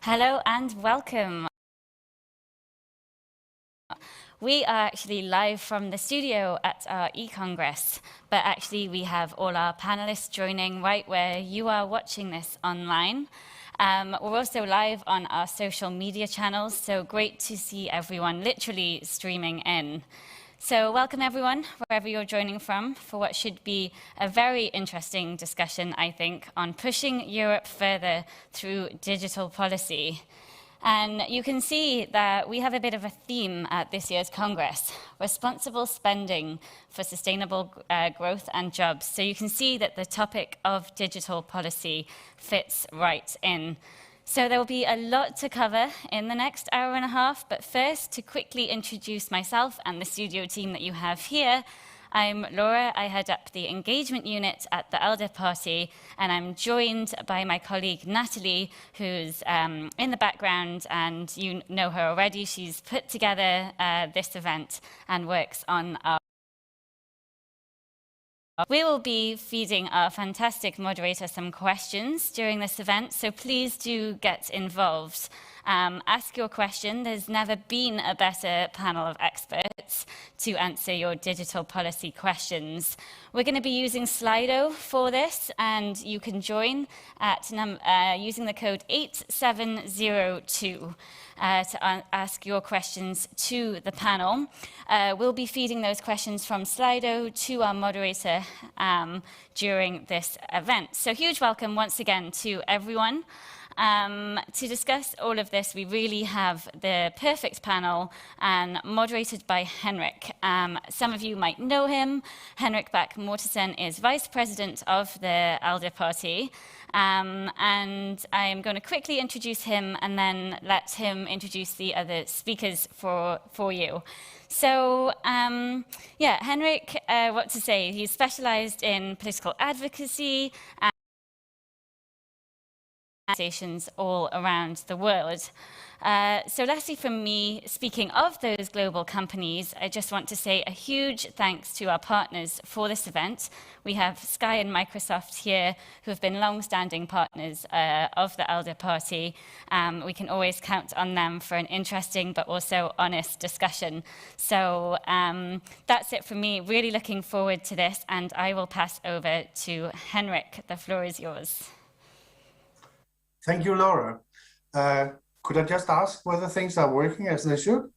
Hello and welcome. We are actually live from the studio at our e-Congress, but actually we have all our panelists joining right where you are watching this online. We're also live on our social media channels, so great to see everyone literally streaming in. So welcome everyone, wherever you're joining from, for what should be a very interesting discussion, I think, on pushing Europe further through digital policy. And you can see that we have a bit of a theme at this year's Congress, responsible spending for sustainable growth and jobs. So you can see that the topic of digital policy fits right in. So there will be a lot to cover in the next hour and a half, but first, to quickly introduce myself and the studio team that you have here. I'm Laura, I head up the engagement unit at the ALDE party, and I'm joined by my colleague Natalie, who's in the background, and you know her already. She's put together this event and works on our... We will be feeding our fantastic moderator some questions during this event, so please do get involved. Ask your question. There's never been a better panel of experts to answer your digital policy questions. We're going to be using Slido for this, and you can join at using the code 8702. To ask your questions to the panel. We'll be feeding those questions from Slido to our moderator during this event. So huge welcome once again to everyone. To discuss all of this, we really have the perfect panel and moderated by Henrik. Some of you might know him. Henrik Bach Mortensen is Vice President of the ALDE party. And I'm going to quickly introduce him and then let him introduce the other speakers for you. So, yeah, Henrik, what to say? He's specialized in political advocacy and organizations all around the world. So lastly from me, speaking of those global companies, I just want to say a huge thanks to our partners for this event. We have Sky and Microsoft here, who have been long-standing partners of the ALDE party. We can always count on them for an interesting but also honest discussion. So that's it from me. Really looking forward to this, and I will pass over to Henrik. The floor is yours. Thank you, Laura. Could I just ask whether things are working as they should?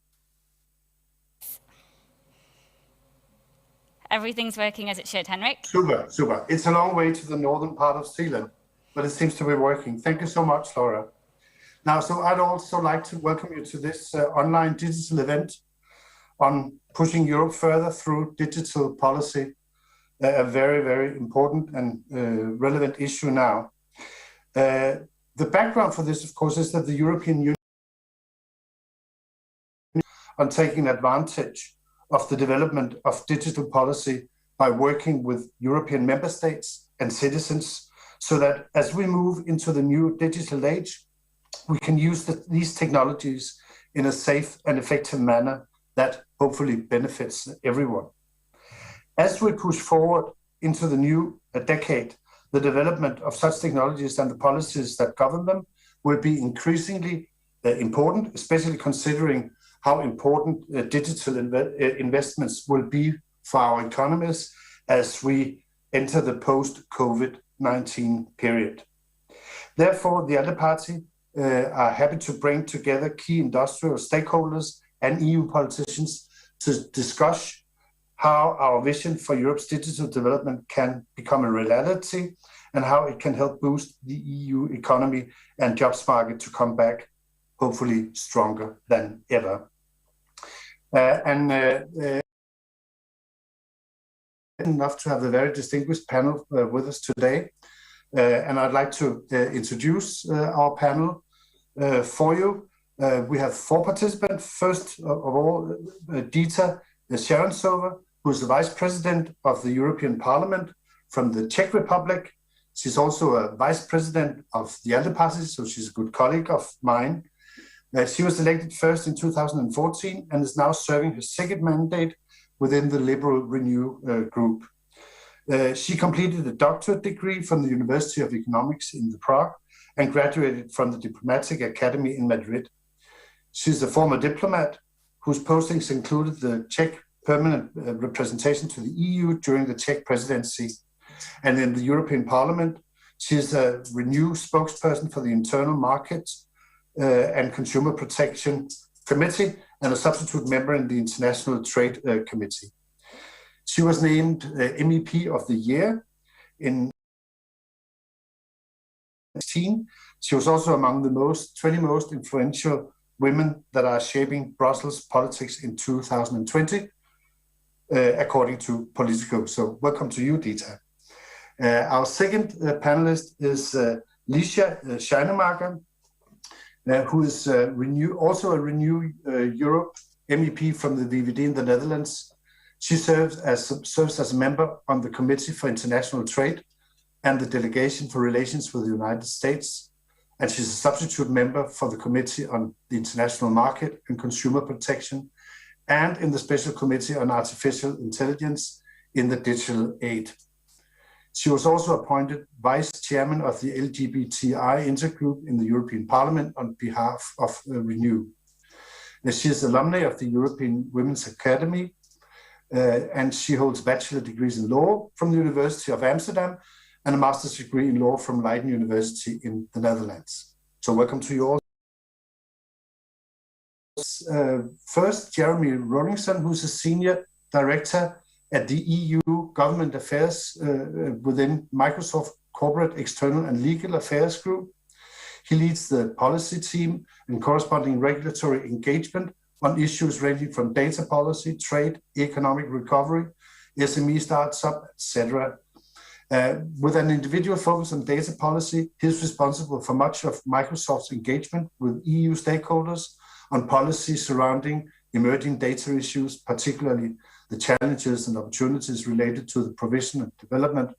Everything's working as it should, Henrik. Super, super. It's a long way to the northern part of Zealand, but it seems to be working. Thank you so much, Laura. Now, so I'd also like to welcome you to this online digital event on pushing Europe further through digital policy, a very, very important and relevant issue now. The background for this, of course, is that the European Union on taking advantage of the development of digital policy by working with European member states and citizens, so that as we move into the new digital age, we can use these technologies in a safe and effective manner that hopefully benefits everyone. As we push forward into the new decade, the development of such technologies and the policies that govern them will be increasingly important, especially considering how important digital investments will be for our economies as we enter the post-COVID-19 period. Therefore, the ALDE party are happy to bring together key industrial stakeholders and EU politicians to discuss how our vision for Europe's digital development can become a reality and how it can help boost the EU economy and jobs market to come back, hopefully stronger than ever. Enough to have a very distinguished panel with us today. And I'd like to introduce our panel for you. We have 4 participants. First of all, Dita Charanzova, who is the Vice President of the European Parliament from the Czech Republic. She's also a Vice President of the ALDE party, so she's a good colleague of mine. She was elected first in 2014 and is now serving her second mandate within the Liberal Renew group. She completed a doctorate degree from the University of Economics in Prague and graduated from the Diplomatic Academy in Madrid. She's a former diplomat whose postings included the Czech permanent representation to the EU during the Czech presidency. And in the European Parliament, she is a Renew spokesperson for the Internal Market and Consumer Protection Committee and a substitute member in the International Trade Committee. She was named MEP of the Year in 2016. She was also among the 20 most influential women that are shaping Brussels politics in 2020, according to Politico. So welcome to you, Dita. Our second panelist is Liesje Schreinemacher, who is also a Renew Europe MEP from the VVD in the Netherlands. She serves as a member on the Committee for International Trade and the Delegation for Relations with the United States. And she's a substitute member for the Committee on the International Market and Consumer Protection and in the Special Committee on Artificial Intelligence in the Digital Aid. She was also appointed Vice Chairman of the LGBTI Intergroup in the European Parliament on behalf of Renew. She is alumni of the European Women's Academy, and she holds bachelor degrees in law from the University of Amsterdam and a master's degree in law from Leiden University in the Netherlands. So welcome to you all. First, Jeremy Rollison, who's a senior director at the EU Government Affairs within Microsoft Corporate External and Legal Affairs Group. He leads the policy team and corresponding regulatory engagement on issues ranging from data policy, trade, economic recovery, SME startup, etc. With an individual focus on data policy, he's responsible for much of Microsoft's engagement with EU stakeholders on policies surrounding emerging data issues, particularly the challenges and opportunities related to the provision and development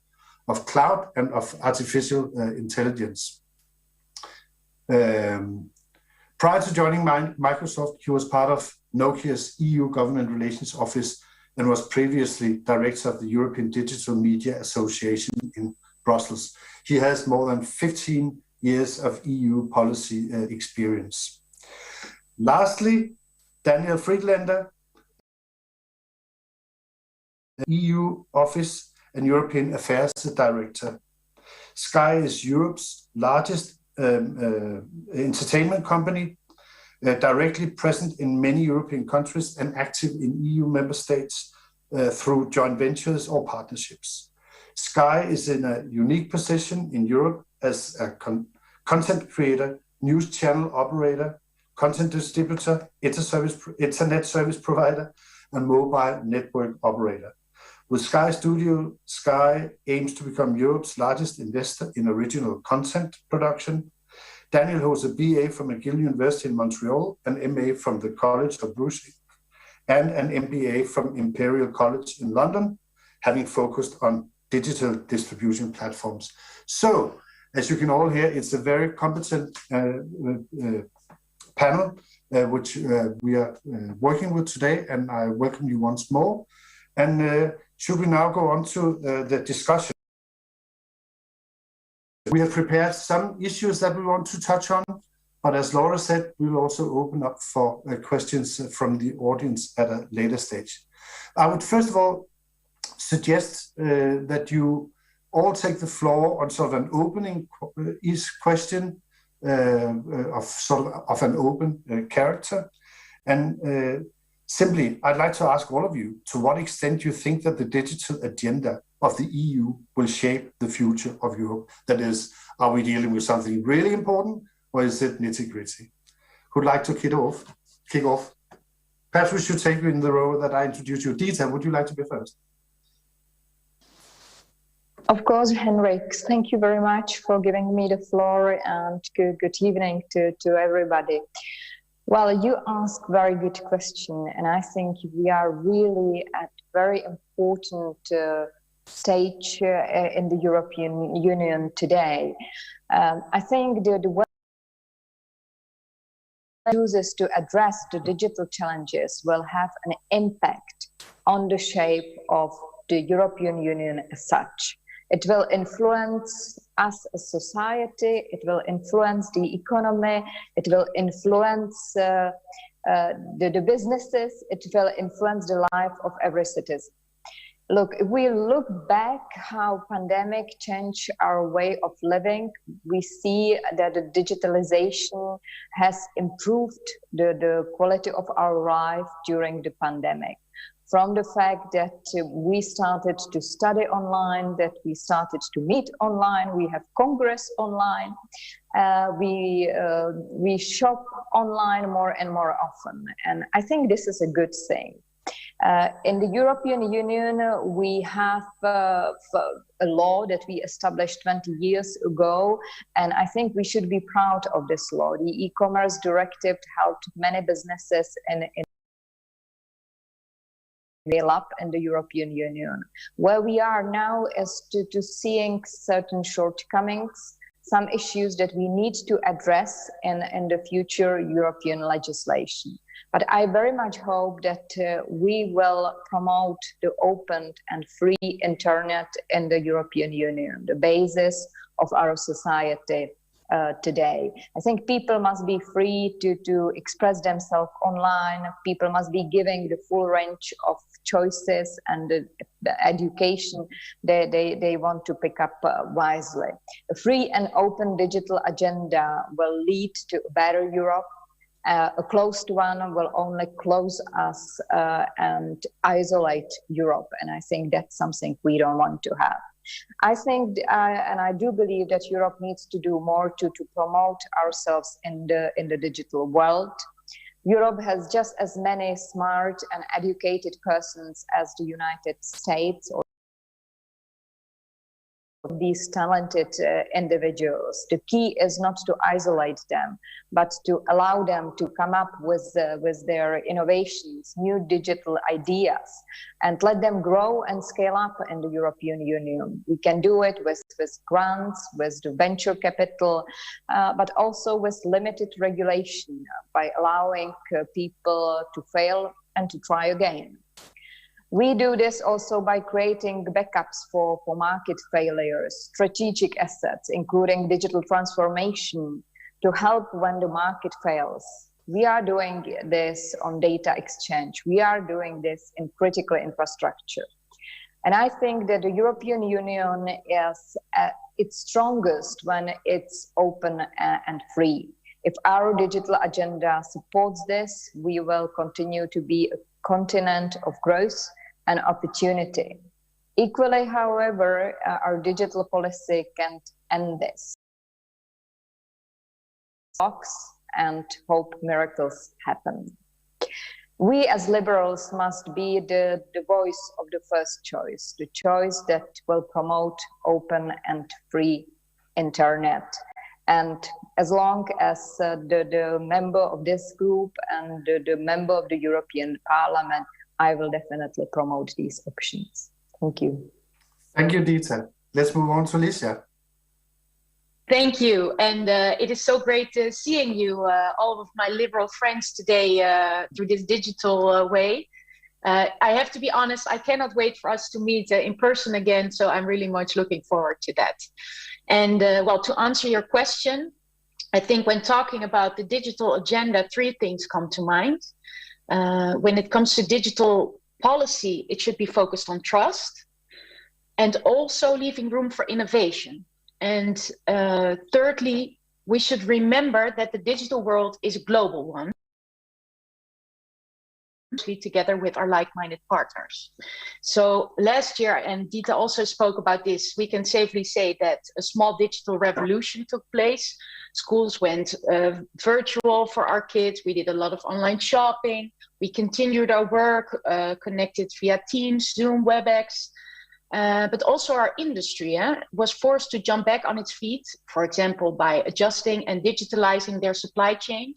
of cloud and of artificial intelligence. Prior to joining Microsoft, he was part of Nokia's EU Government Relations Office and was previously director of the European Digital Media Association in Brussels. He has more than 15 years of EU policy experience. Lastly, Daniel Friedlaender, EU Office and European Affairs Director. Sky is Europe's largest entertainment company, directly present in many European countries and active in EU member states through joint ventures or partnerships. Sky is in a unique position in Europe as a content creator, news channel operator, content distributor, internet service provider, and mobile network operator. With Sky Studio, Sky aims to become Europe's largest investor in original content production. Daniel holds a BA from McGill University in Montreal, an MA from the College of Bruges, and an MBA from Imperial College in London, having focused on digital distribution platforms. So, as you can all hear, it's a very competent panel, which we are working with today, and I welcome you once more. And should we now go on to the discussion? We have prepared some issues that we want to touch on, but as Laura said, we will also open up for questions from the audience at a later stage. I would first of all suggest that you all take the floor on sort of an opening question of an open character. And simply, I'd like to ask all of you, to what extent you think that the digital agenda of the EU will shape the future of Europe? That is, are we dealing with something really important, or is it nitty-gritty? Who'd like to kick off? Perhaps we should take you in the row that I introduced you. Dita, would you like to be first? Of course, Henrik. Thank you very much for giving me the floor, and good evening to everybody. Well, you ask very good question, and I think we are really at very important stage in the European Union today. I think the way uses to address the digital challenges will have an impact on the shape of the European Union as such. It will influence us as society, it will influence the economy, it will influence the businesses, it will influence the life of every citizen. Look, if we look back how pandemic changed our way of living, we see that the digitalization has improved the quality of our life during the pandemic. From the fact that we started to study online, that we started to meet online, we have Congress online, we shop online more and more often. And I think this is a good thing. In the European Union, we have a law that we established 20 years ago, and I think we should be proud of this law. The e-commerce directive helped many businesses in scale up in the European Union. Where we are now is to seeing certain shortcomings, some issues that we need to address in the future European legislation. But I very much hope that we will promote the open and free internet in the European Union, the basis of our society today. I think people must be free to express themselves online. People must be given the full range of choices and the education they want to pick up wisely. A free and open digital agenda will lead to a better Europe. A closed one will only close us and isolate Europe. And I think that's something we don't want to have. I think, and I do believe that Europe needs to do more to promote ourselves in the digital world. Europe has just as many smart and educated persons as the United States or these talented individuals. The key is not to isolate them, but to allow them to come up with their innovations, new digital ideas, and let them grow and scale up in the European Union. We can do it with grants, with the venture capital, but also with limited regulation by allowing people to fail and to try again. We do this also by creating backups for market failures, strategic assets, including digital transformation, to help when the market fails. We are doing this on data exchange. We are doing this in critical infrastructure. And I think that the European Union is at its strongest when it's open and free. If our digital agenda supports this, we will continue to be a continent of growth and opportunity. Equally, however, our digital policy can't end this. Box and hope miracles happen. We as liberals must be the voice of the first choice, the choice that will promote open and free internet. And as long as the member of this group and the member of the European Parliament, I will definitely promote these options. Thank you. Thank you, Dita. Let's move on to Liesje. Thank you. And it is so great seeing you, all of my liberal friends today through this digital way. I have to be honest, I cannot wait for us to meet in person again. So I'm really much looking forward to that. And well, to answer your question, I think when talking about the digital agenda, three things come to mind. When it comes to digital policy, it should be focused on trust and also leaving room for innovation. And thirdly, we should remember that the digital world is a global one, together with our like-minded partners. So last year, and Dita also spoke about this, we can safely say that a small digital revolution took place. Schools went virtual for our kids. We did a lot of online shopping. We continued our work, connected via Teams, Zoom, WebEx. But also our industry was forced to jump back on its feet, for example, by adjusting and digitalizing their supply chain.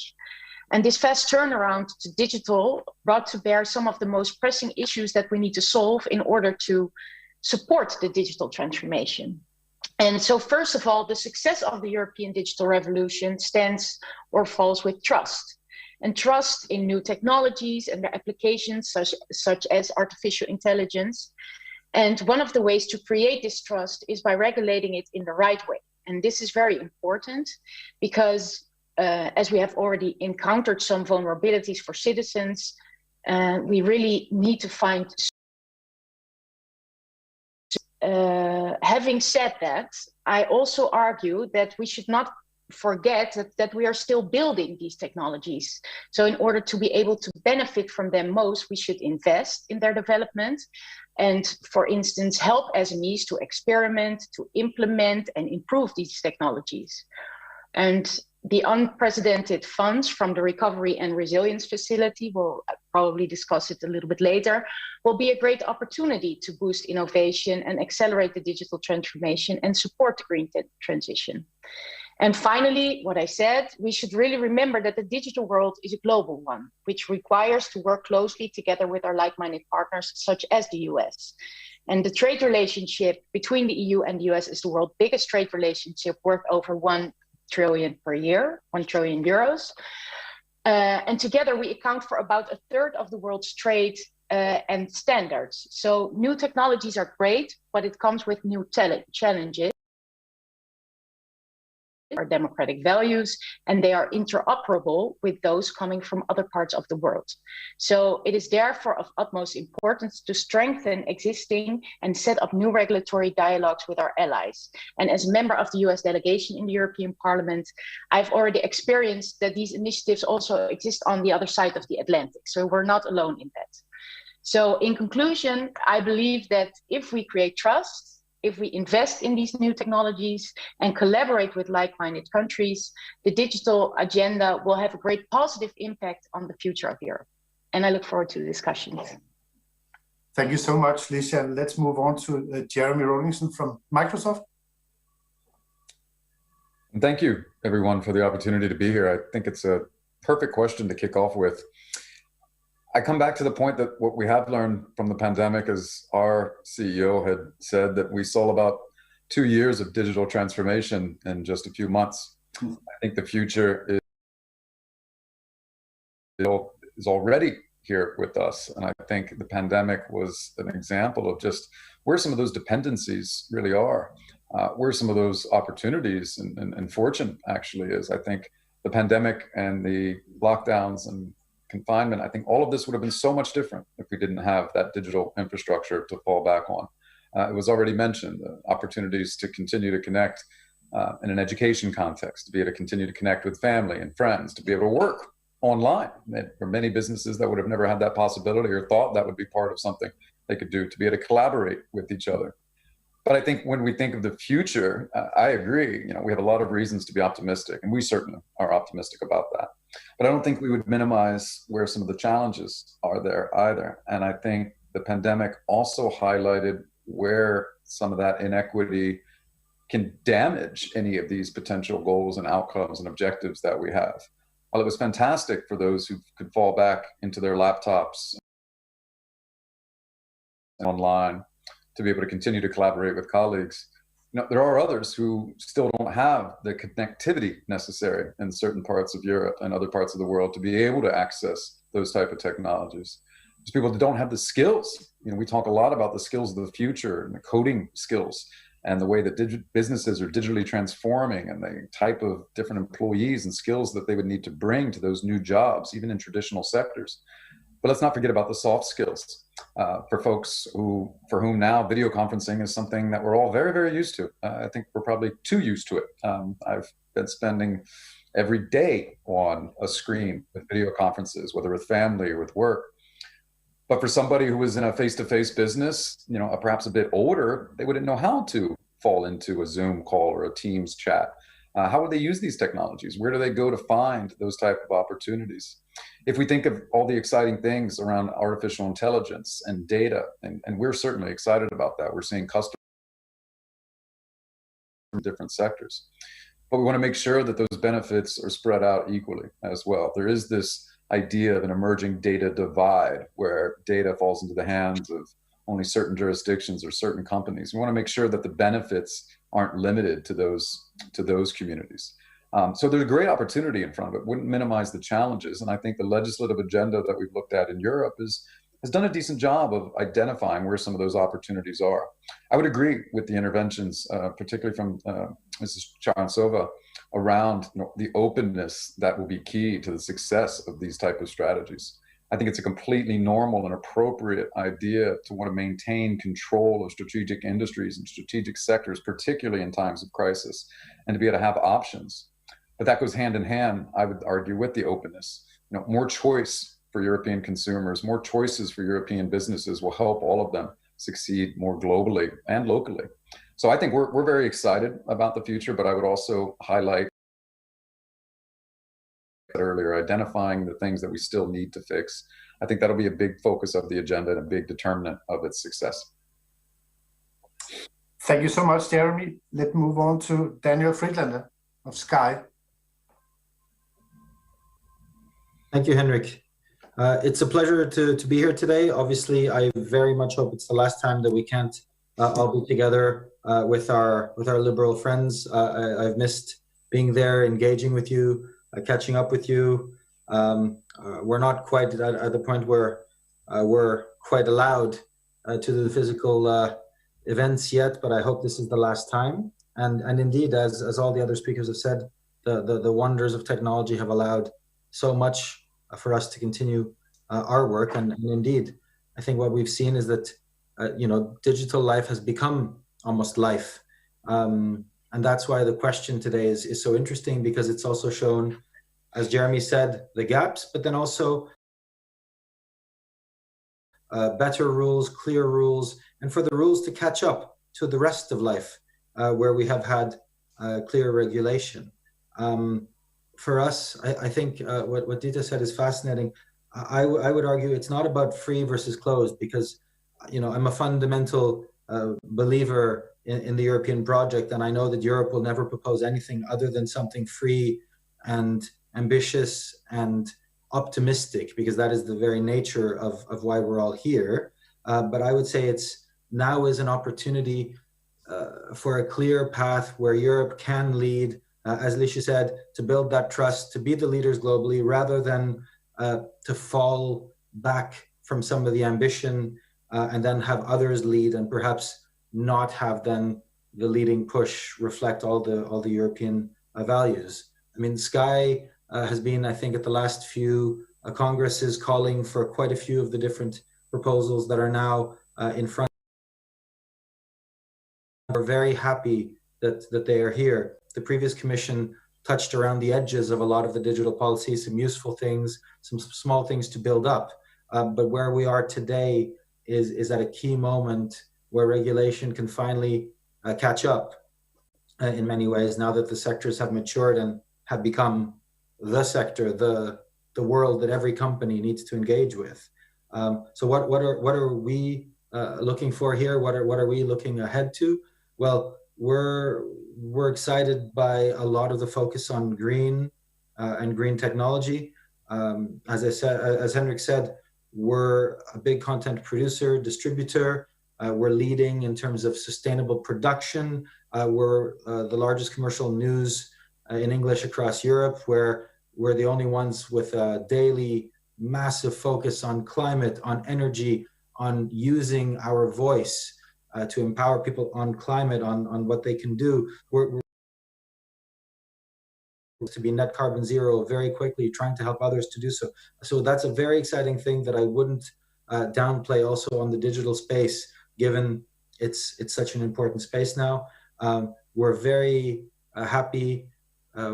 And this fast turnaround to digital brought to bear some of the most pressing issues that we need to solve in order to support the digital transformation. And so first of all, the success of the European digital revolution stands or falls with trust. And trust in new technologies and their applications, such as artificial intelligence. And one of the ways to create this trust is by regulating it in the right way. And this is very important because as we have already encountered some vulnerabilities for citizens, we really need to find. Having said that, I also argue that we should not forget that we are still building these technologies. So in order to be able to benefit from them most, we should invest in their development and, for instance, help SMEs to experiment, to implement and improve these technologies. And the unprecedented funds from the Recovery and Resilience Facility, we'll probably discuss it a little bit later, will be a great opportunity to boost innovation and accelerate the digital transformation and support the green transition. And finally, what I said, we should really remember that the digital world is a global one, which requires to work closely together with our like-minded partners, such as the US. And the trade relationship between the EU and the US is the world's biggest trade relationship, worth over 1 trillion per year, 1 trillion euros. And together we account for about 1/3 of the world's trade and standards. So new technologies are great, but it comes with new challenges. Our democratic values, and they are interoperable with those coming from other parts of the world. So it is therefore of utmost importance to strengthen existing and set up new regulatory dialogues with our allies. And as a member of the US delegation in the European Parliament, I've already experienced that these initiatives also exist on the other side of the Atlantic. So we're not alone in that. So in conclusion, I believe that if we create trust, if we invest in these new technologies and collaborate with like-minded countries, the digital agenda will have a great positive impact on the future of Europe. And I look forward to the discussions. Thank you so much, Liesje. And let's move on to Jeremy Rollison from Microsoft. Thank you, everyone, for the opportunity to be here. I think it's a perfect question to kick off with. I come back to the point that what we have learned from the pandemic, as our CEO had said, that we saw about 2 years of digital transformation in just a few months. I think the future is already here with us. And I think the pandemic was an example of just where some of those dependencies really are, where some of those opportunities and fortune actually is. I think the pandemic and the lockdowns and confinement, I think all of this would have been so much different if we didn't have that digital infrastructure to fall back on. It was already mentioned, opportunities to continue to connect in an education context, to be able to continue to connect with family and friends, to be able to work online. For many businesses that would have never had that possibility or thought that would be part of something they could do, to be able to collaborate with each other. But I think when we think of the future, I agree, we have a lot of reasons to be optimistic, and we certainly are optimistic about that. But I don't think we would minimize where some of the challenges are there either. And I think the pandemic also highlighted where some of that inequity can damage any of these potential goals and outcomes and objectives that we have. While it was fantastic for those who could fall back into their laptops and online to be able to continue to collaborate with colleagues, there are others who still don't have the connectivity necessary in certain parts of Europe and other parts of the world to be able to access those type of technologies. There's people that don't have the skills. We talk a lot about the skills of the future and the coding skills and the way that businesses are digitally transforming and the type of different employees and skills that they would need to bring to those new jobs, even in traditional sectors. But let's not forget about the soft skills for folks for whom now video conferencing is something that we're all very, very used to. I think we're probably too used to it. I've been spending every day on a screen with video conferences, whether with family or with work. But for somebody who was in a face-to-face business, perhaps a bit older, they wouldn't know how to fall into a Zoom call or a Teams chat. How would they use these technologies? Where do they go to find those type of opportunities? If we think of all the exciting things around artificial intelligence and data, and we're certainly excited about that. We're seeing customers from different sectors. But we want to make sure that those benefits are spread out equally as well. There is this idea of an emerging data divide where data falls into the hands of only certain jurisdictions or certain companies. We want to make sure that the benefits aren't limited to those communities. So there's a great opportunity in front of it. Wouldn't minimize the challenges. And I think the legislative agenda that we've looked at in Europe has done a decent job of identifying where some of those opportunities are. I would agree with the interventions, particularly from Mrs. Charanzova, around the openness that will be key to the success of these type of strategies. I think it's a completely normal and appropriate idea to want to maintain control of strategic industries and strategic sectors, particularly in times of crisis, and to be able to have options. But that goes hand in hand, I would argue, with the openness. More choice for European consumers, more choices for European businesses will help all of them succeed more globally and locally. So I think we're very excited about the future, but I would also highlight earlier, identifying the things that we still need to fix. I think that'll be a big focus of the agenda and a big determinant of its success. Thank you so much, Jeremy. Let's move on to Daniel Friedlaender of Sky. Thank you, Henrik. It's a pleasure to be here today. Obviously, I very much hope it's the last time that we can't all be together with our liberal friends. I've missed being there, engaging with you, catching up with you. We're not quite at the point where we're quite allowed to do the physical events yet, but I hope this is the last time. And indeed, as all the other speakers have said, the wonders of technology have allowed so much for us to continue our work. And indeed, I think what we've seen is that digital life has become almost life. And that's why the question today is so interesting, because it's also shown, as Jeremy said, the gaps, but then also better rules, clear rules, and for the rules to catch up to the rest of life, where we have had clear regulation. For us, I think what Dita said is fascinating. I would argue it's not about free versus closed, because I'm a fundamental believer in the European project, and I know that Europe will never propose anything other than something free and ambitious and optimistic, because that is the very nature of why we're all here. But I would say it's now is an opportunity for a clear path where Europe can lead, as Liesje said, to build that trust, to be the leaders globally, rather than to fall back from some of the ambition and then have others lead, and perhaps not have then the leading push reflect all the European values. I mean, Sky has been, I think, at the last few congresses calling for quite a few of the different proposals that are now in front. We're very happy that they are here. The previous commission touched around the edges of a lot of the digital policies, some useful things, some small things to build up. But where we are today is at a key moment where regulation can finally catch up in many ways, now that the sectors have matured and have become the sector, the world that every company needs to engage with. So what are we looking for here? What are we looking ahead to? Well, we're excited by a lot of the focus on green and green technology. As I said, as Henrik said, we're a big content producer, distributor. We're leading in terms of sustainable production. We're the largest commercial news in English across Europe, where we're the only ones with a daily massive focus on climate, on energy, on using our voice to empower people on climate, on what they can do. We're to be net carbon zero very quickly, trying to help others to do so. So that's a very exciting thing that I wouldn't downplay also on the digital space, given it's such an important space now. We're very happy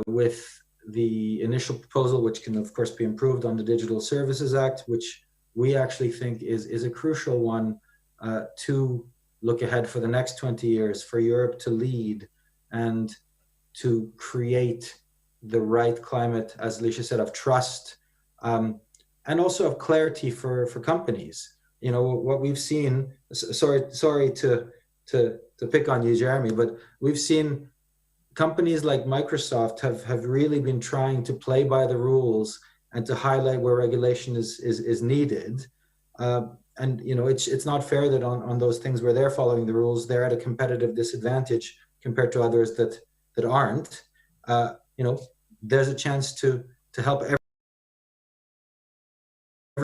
with the initial proposal, which can of course be improved, on the Digital Services Act, which we actually think is a crucial one to look ahead for the next 20 years, for Europe to lead and to create the right climate, as Liesje said, of trust, and also of clarity for companies. You know, what we've seen, sorry to pick on you, Jeremy, but we've seen companies like Microsoft have really been trying to play by the rules and to highlight where regulation is needed. And you know, it's not fair that on those things where they're following the rules, they're at a competitive disadvantage compared to others that aren't. You know, there's a chance to help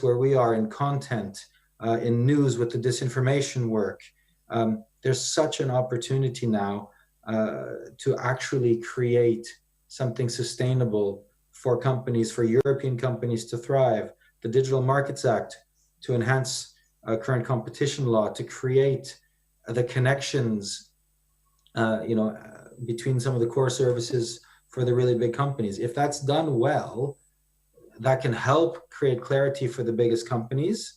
where we are in content, in news with the disinformation work. There's such an opportunity now to actually create something sustainable for companies, for European companies to thrive. The Digital Markets Act to enhance current competition law, to create the connections, between some of the core services for the really big companies. If that's done well, that can help create clarity for the biggest companies,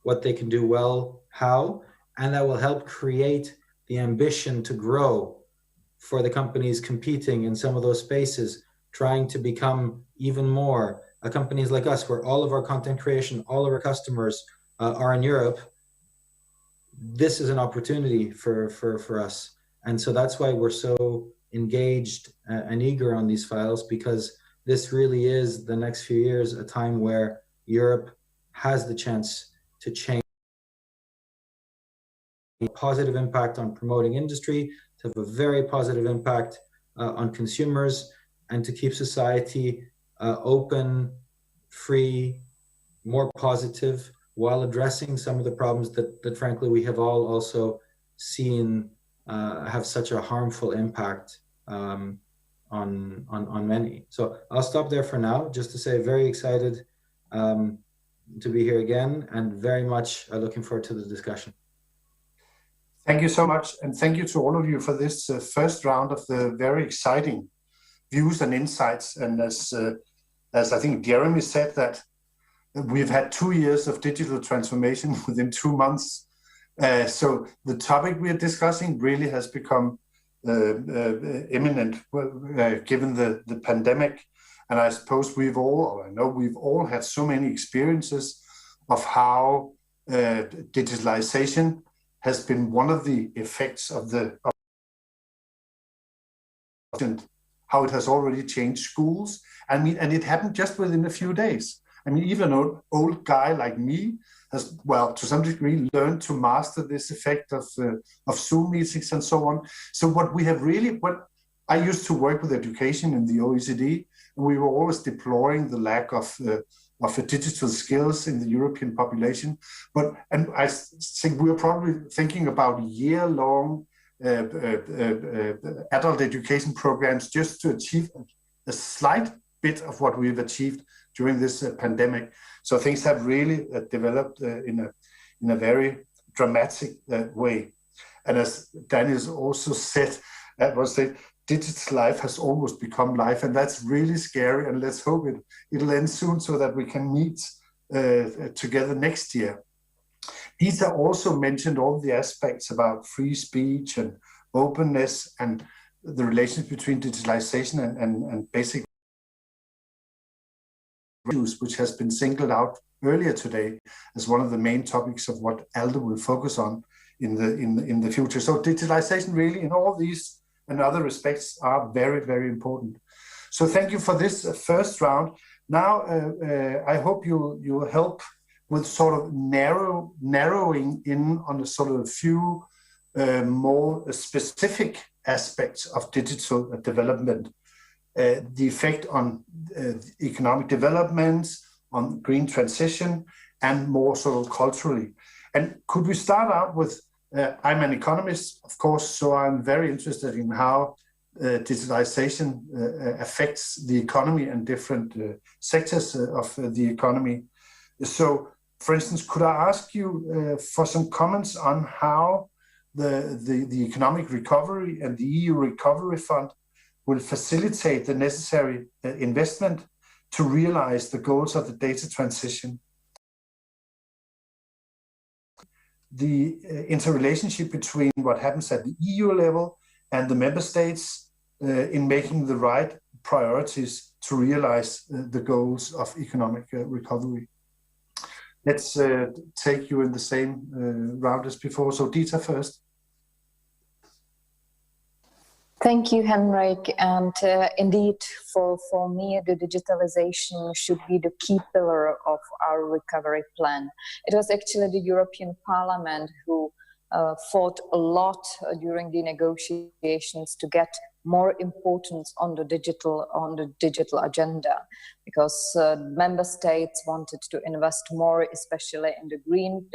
what they can do well, how, and that will help create the ambition to grow for the companies competing in some of those spaces, trying to become even more companies like us, where all of our content creation, all of our customers are in Europe. This is an opportunity for us. And so that's why we're so engaged and eager on these files, because this really is, the next few years, a time where Europe has the chance to change, a positive impact on promoting industry, to have a very positive impact on consumers, and to keep society open, free, more positive, while addressing some of the problems that frankly we have all also seen have such a harmful impact on many. So I'll stop there for now, just to say very excited to be here again, and very much looking forward to the discussion. Thank you so much, and thank you to all of you for this first round of the very exciting views and insights. And as I think Jeremy said, that we've had 2 years of digital transformation within 2 months. So the topic we are discussing really has become imminent given the pandemic. And I suppose I know we've all had so many experiences of how digitalization has been one of the effects of how it has already changed schools. And it happened just within a few days. I mean, even an old guy like me has, well, to some degree, learned to master this effect of Zoom meetings and so on. So what I used to work with education in the OECD, and we were always deploring the lack of digital skills in the European population. And I think we're probably thinking about year-long adult education programs just to achieve a slight bit of what we've achieved during this pandemic. So things have really developed in a very dramatic way. And as Daniel also said, digital life has almost become life, and that's really scary. And let's hope it'll end soon so that we can meet together next year. Dita also mentioned all the aspects about free speech and openness and the relations between digitalization and basic values, which has been singled out earlier today as one of the main topics of what ALDE will focus on in the future. So digitalization really in all these and other respects are very, very important. So thank you for this first round. Now I hope you'll help with sort of narrowing in on a sort of a few more specific aspects of digital development, the effect on economic development, on green transition, and more sort of culturally. And could we start out with, I'm an economist, of course, so I'm very interested in how digitalization affects the economy and different sectors of the economy. So, for instance, could I ask you for some comments on how the economic recovery and the EU Recovery Fund will facilitate the necessary investment to realize the goals of the data transition? The interrelationship between what happens at the EU level and the member states in making the right priorities to realize the goals of economic recovery. Let's take you in the same round as before. So Dita first. Thank you, Henrik. And indeed, for me, the digitalization should be the key pillar of our recovery plan. It was actually the European Parliament who fought a lot during the negotiations to get more importance on the digital agenda, because member states wanted to invest more, especially in the green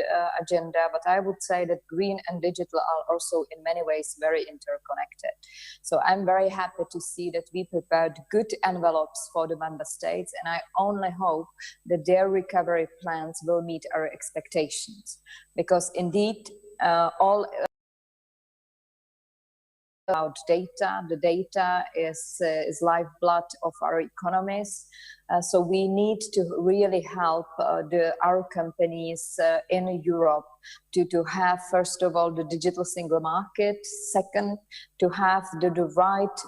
agenda. But I would say that green and digital are also in many ways very interconnected. So I'm very happy to see that we prepared good envelopes for the member states, and I only hope that their recovery plans will meet our expectations, because indeed all about data. The data is lifeblood of our economies. So we need to really help our companies in Europe to have, first of all, the digital single market. Second, to have the right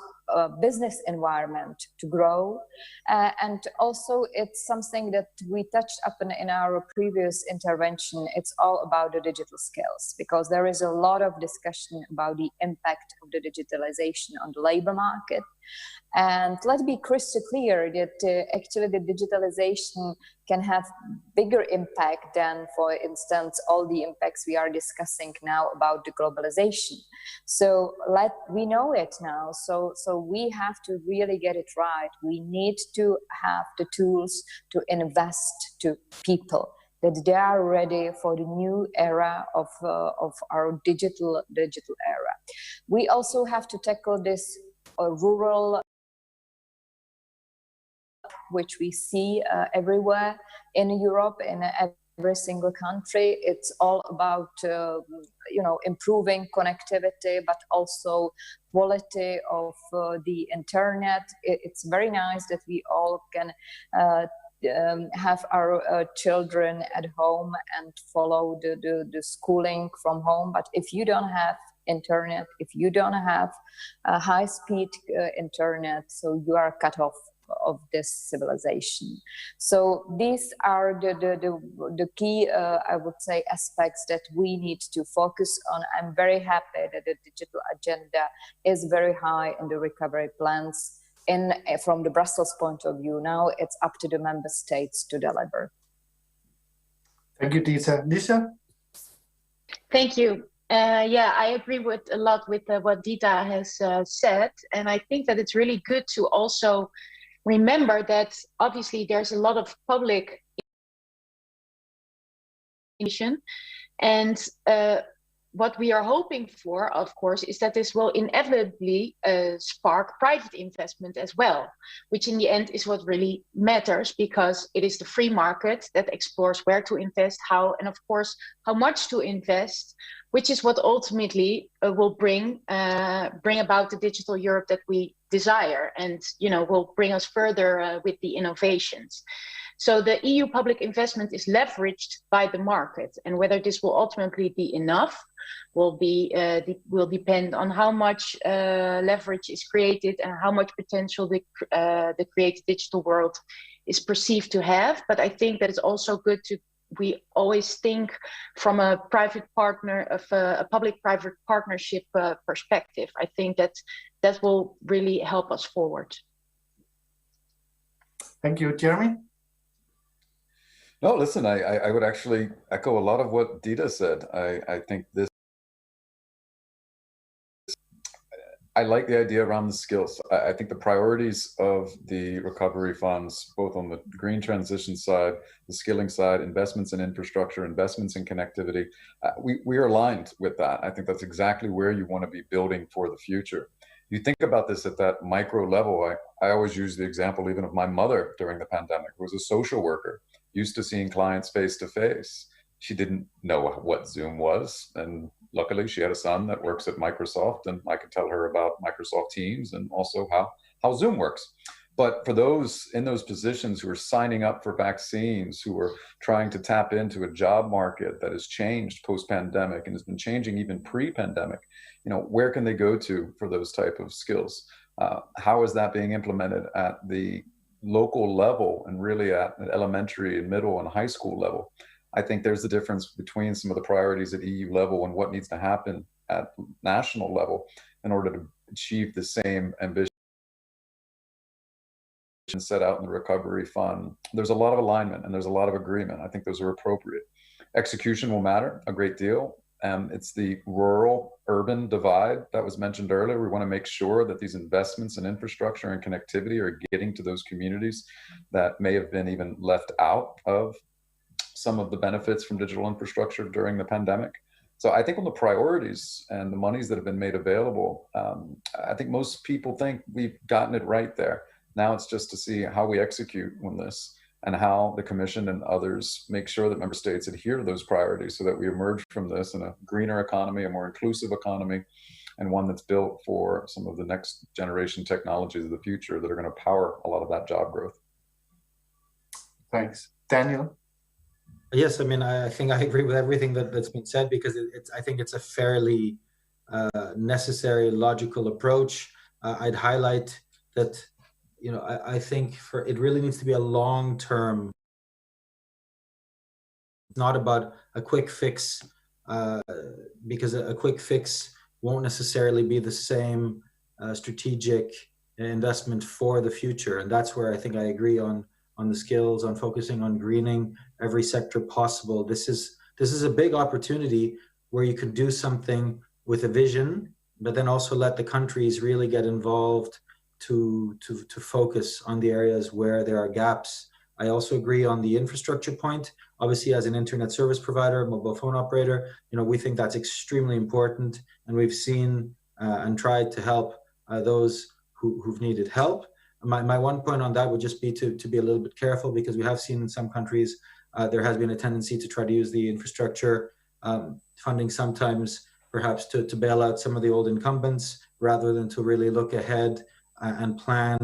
business environment to grow. And also it's something that we touched upon in our previous intervention. It's all about the digital skills, because there is a lot of discussion about the impact of the digitalization on the labor market. And let's be crystal clear that actually the digitalization can have bigger impact than, for instance, all the impacts we are discussing now about the globalization. So we know it now, so we have to really get it right. We need to have the tools to invest to people, that they are ready for the new era of our digital era. We also have to tackle this rural, which we see everywhere in Europe, in every single country. It's all about improving connectivity, but also quality of the internet. It's very nice that we all can have our children at home and follow the schooling from home. But if you don't have internet, if you don't have high-speed internet, so you are cut off of this civilization. So these are the key, I would say, aspects that we need to focus on. I'm very happy that the digital agenda is very high in the recovery plans. From the Brussels point of view, now it's up to the member states to deliver. Thank you, Dita. Liesje? Thank you. Yeah, I agree with a lot with what Dita has said, and I think that it's really good to also remember that obviously there's a lot of public information, and what we are hoping for, of course, is that this will inevitably spark private investment as well, which in the end is what really matters, because it is the free market that explores where to invest, how, and of course, how much to invest, which is what ultimately will bring about the digital Europe that we desire, and will bring us further with the innovations. So the EU public investment is leveraged by the market, and whether this will ultimately be enough will depend on how much leverage is created and how much potential the created digital world is perceived to have. But I think that it's also good we always think from a private partner, of a public-private partnership perspective. I think that will really help us forward. Thank you, Jeremy. No, listen, I would actually echo a lot of what Dita said. I think I like the idea around the skills. I think the priorities of the recovery funds, both on the green transition side, the skilling side, investments in infrastructure, investments in connectivity, we are aligned with that. I think that's exactly where you want to be building for the future. You think about this at that micro level. I always use the example even of my mother during the pandemic, who was a social worker, used to seeing clients face to face. She didn't know what Zoom was, and luckily she had a son that works at Microsoft, and I could tell her about Microsoft Teams and also how Zoom works. But for those in those positions who are signing up for vaccines, who are trying to tap into a job market that has changed post-pandemic and has been changing even pre-pandemic, where can they go to for those type of skills? How is that being implemented at the local level and really at an elementary and middle and high school level? I think there's a difference between some of the priorities at EU level and what needs to happen at national level in order to achieve the same ambition set out in the recovery fund. There's a lot of alignment and there's a lot of agreement. I think those are appropriate. Execution will matter a great deal. It's the rural-urban divide that was mentioned earlier. We want to make sure that these investments in infrastructure and connectivity are getting to those communities that may have been even left out of some of the benefits from digital infrastructure during the pandemic. So I think on the priorities and the monies that have been made available, I think most people think we've gotten it right there. Now it's just to see how we execute on this and how the Commission and others make sure that member states adhere to those priorities so that we emerge from this in a greener economy, a more inclusive economy, and one that's built for some of the next generation technologies of the future that are going to power a lot of that job growth. Thanks. Daniel? Yes, I mean, I think I agree with everything that's been said, because I think it's a fairly necessary, logical approach. I'd highlight that, you know, I think it really needs to be a long-term. It's not about a quick fix, because a quick fix won't necessarily be the same strategic investment for the future. And that's where I think I agree on the skills, on focusing on greening every sector possible. This is a big opportunity where you could do something with a vision, but then also let the countries really get involved to focus on the areas where there are gaps. I also agree on the infrastructure point. Obviously, as an internet service provider, mobile phone operator, you know, we think that's extremely important, and we've seen and tried to help those who've needed help. My one point on that would just be to be a little bit careful, because we have seen in some countries there has been a tendency to try to use the infrastructure funding sometimes perhaps to bail out some of the old incumbents, rather than to really look ahead and plan